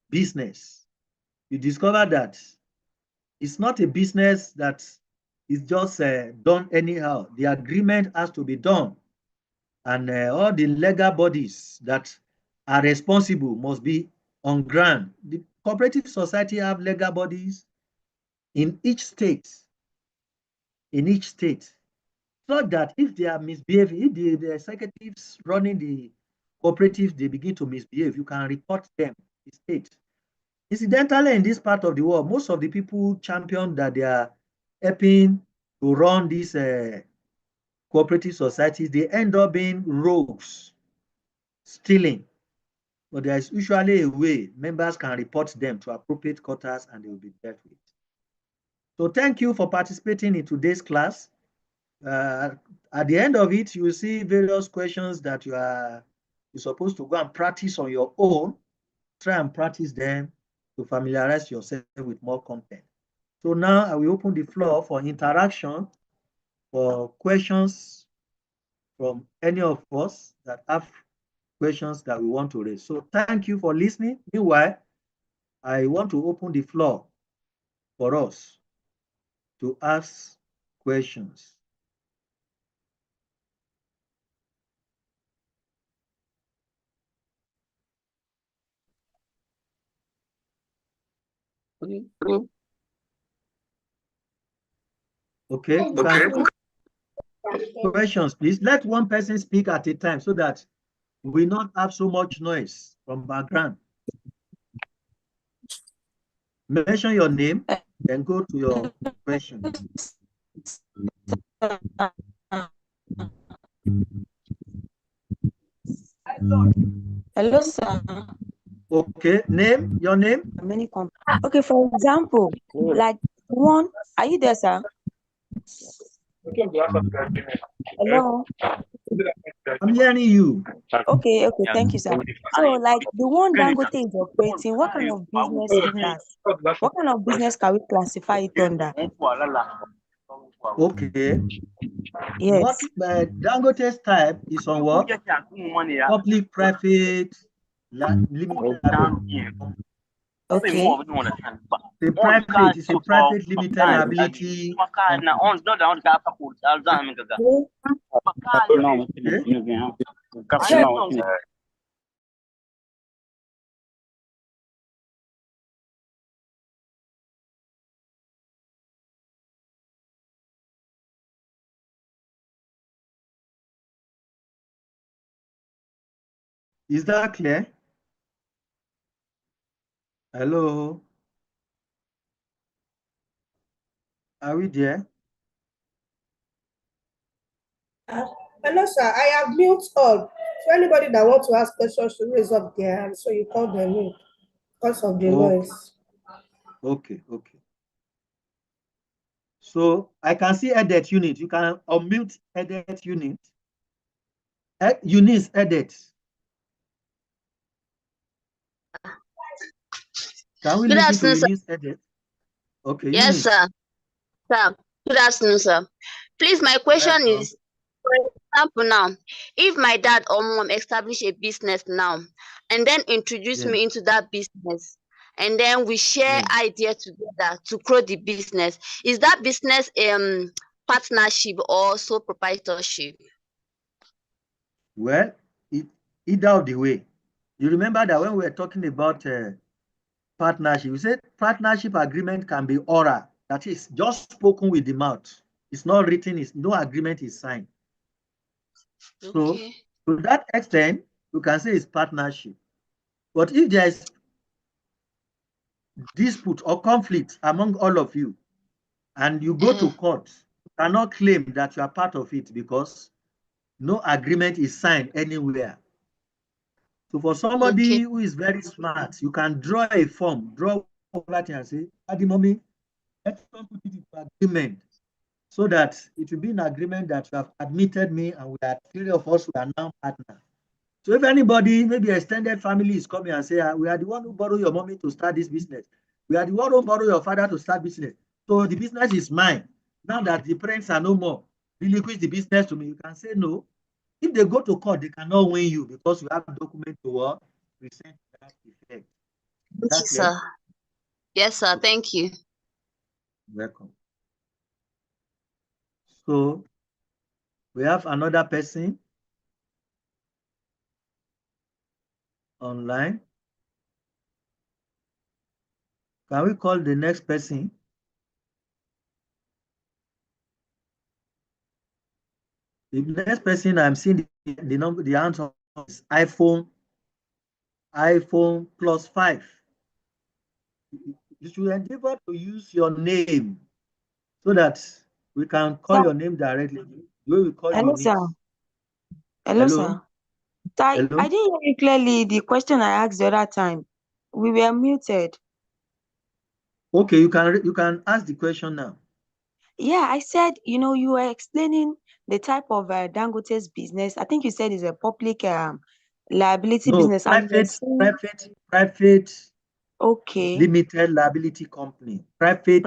G: business, you discover that it's not a business that is just done anyhow. The agreement has to be done. and all the legal bodies that are responsible must be on ground. The cooperative society have legal bodies in each state. So that if they are misbehaving, if the executives running the cooperative, they begin to misbehave, you can report them to the state. Incidentally, in this part of the world, most of the people champion that they are helping to run these cooperative societies, they end up being rogues, stealing. But there is usually a way members can report them to appropriate quarters and they will be dealt with. So thank you for participating in today's class. At the end of it, you will see various questions that you're supposed to go and practice on your own. Try and practice them to familiarize yourself with more content. So now I will open the floor for interaction, for questions from any of us that have questions that we want to raise. So thank you for listening. Meanwhile, I want to open the floor for us to ask questions. Okay. Questions, please. Let one person speak at a time so that we not have so much noise from background. Mention your name, then go to your question.
I: Hello, sir.
G: Okay, your name?
I: Okay, for example, like one, are you there, sir? Hello.
G: I'm hearing you.
I: Okay, thank you, sir. So, like the one Dangote is operating, what kind of business what kind of business can we classify it under?
G: Okay.
I: Yes.
G: What Dangote's type is on what? Public, private, limited liability.
I: Okay.
G: The private is a private limited liability. Okay. Is that clear? Hello? Are we there?
F: Hello, sir. I have mute all. So anybody that wants to ask questions should raise up their hand. So you call them in because of the noise.
G: Okay. So I can see edit unit. You can unmute edit unit. Eunice edit. Can we listen to Eunice edit? Okay.
J: Yes,
G: Eunice.
J: sir. Good afternoon, sir. Please, my question is, for example, now, if my dad or mom establish a business now and then introduce me into that business, and then we share idea together to grow the business, is that business partnership or sole proprietorship?
G: Well, either of the way. You remember that when we were talking about partnership, we said partnership agreement can be oral, that is just spoken with the mouth. It's not written, no agreement is signed. So to that extent, you can say it's partnership. But if there is dispute or conflict among all of you, and you go to court, you cannot claim that you are part of it because no agreement is signed anywhere. So for somebody who is very smart, you can draw a form, draw everything and say, Daddy, mommy, let's put it into agreement so that it will be an agreement that you have admitted me and we are three of us, we are now partners. So if anybody, maybe extended family is coming and say, we are the one who borrow your mommy to start this business. We are the one who borrow your father to start business. So the business is mine. Now that the parents are no more, relinquish the business to me. You can say no. If they go to court, they cannot win you because you have a document to what? Present that effect.
J: Yes, sir. Yes, sir. Thank you.
G: Welcome. So we have another person. online. Can we call the next person? The next person I'm seeing the number, the answer is iPhone +5. You should endeavor to use your name so that we can call your name directly. The way we call
I: Hello,
G: unique.
I: sir. Hello, sir. I didn't hear you clearly the question I asked the other time. We were muted.
G: Okay, you can ask the question now.
I: Yeah, I said, you were explaining the type of Dangote's business. I think you said it's a public liability business.
G: Private.
I: Okay.
G: Limited liability company. Private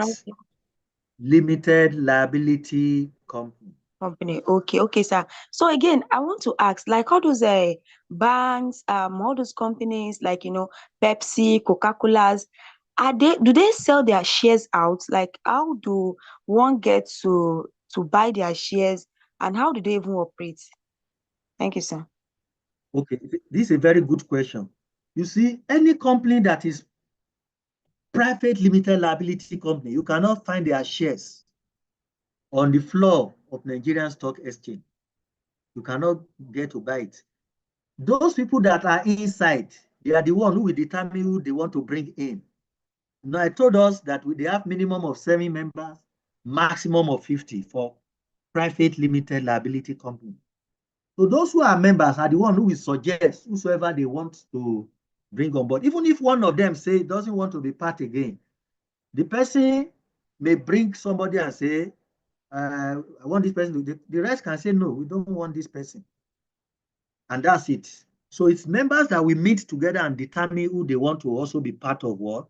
G: limited liability company.
I: Okay, sir. So again, I want to ask, like all those banks, all those companies, like Pepsi, Coca-Cola's, do they sell their shares out? Like, how do one get to buy their shares, and how do they even operate? Thank you, sir.
G: Okay, this is a very good question. You see, any company that is private limited liability company, you cannot find their shares on the floor of Nigerian Stock Exchange. You cannot get to buy it. Those people that are inside, they are the one who will determine who they want to bring in. Now, I told us that they have minimum of 7 members, maximum of 50 for private limited liability company. So those who are members are the one who will suggest whosoever they want to bring on board. Even if one of them say doesn't want to be part again, the person may bring somebody and say, I want this person. The rest can say, no, we don't want this person. And that's it. So it's members that we meet together and determine who they want to also be part of what?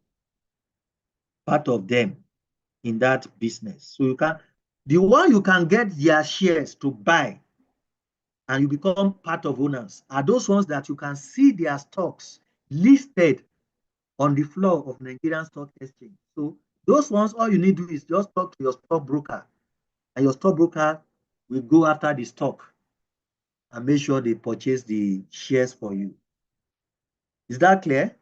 G: Part of them in that business. So the one you can get their shares to buy and you become part of owners are those ones that you can see their stocks listed on the floor of Nigerian Stock Exchange. So those ones, all you need to do is just talk to your stockbroker, and your stockbroker will go after the stock and make sure they purchase the shares for you. Is that clear?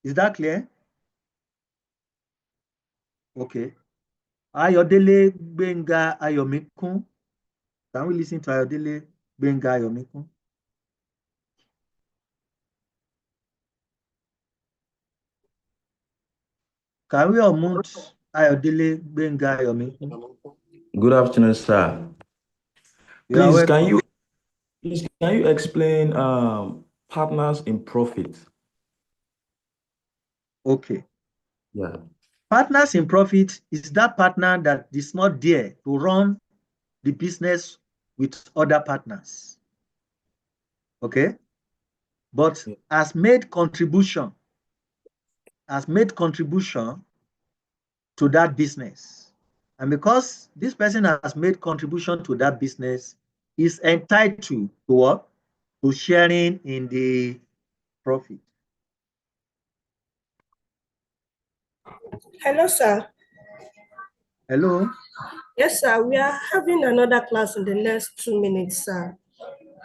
G: Is that clear? Okay. Ayodele Benga Ayomikun. Can we listen to Ayodele Benga Ayomikun? Can we unmute Ayodele Benga Ayomikun?
K: Good afternoon, sir. Please, can you explain partners in profit?
G: Okay.
K: Yeah.
G: Partners in profit is that partner that is not there to run the business with other partners. Okay? But has made contribution to that business. And because this person has made contribution to that business, is entitled to what? To sharing in the profit.
F: Hello, sir.
G: Hello?
F: Yes, sir. We are having another class in the next 2 minutes, sir.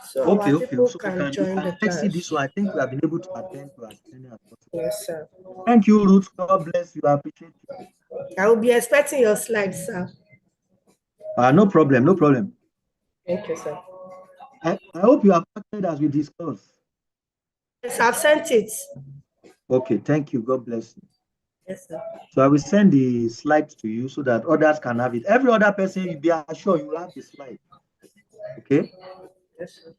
F: So our people
G: So
F: can join the class.
G: See this one. I think we have been able to attend to as many as possible.
F: Yes, sir.
G: Thank you, Ruth. God bless you. I appreciate you.
F: I will be expecting your slides, sir.
G: No problem. No problem.
F: Thank you, sir.
G: I hope you have acted as we discussed.
F: Yes, I've sent it.
G: Okay, thank you. God bless you.
F: Yes, sir.
G: So I will send the slides to you so that others can have it. Every other person, you be assured you will have the slide. Okay?
F: Yes, sir.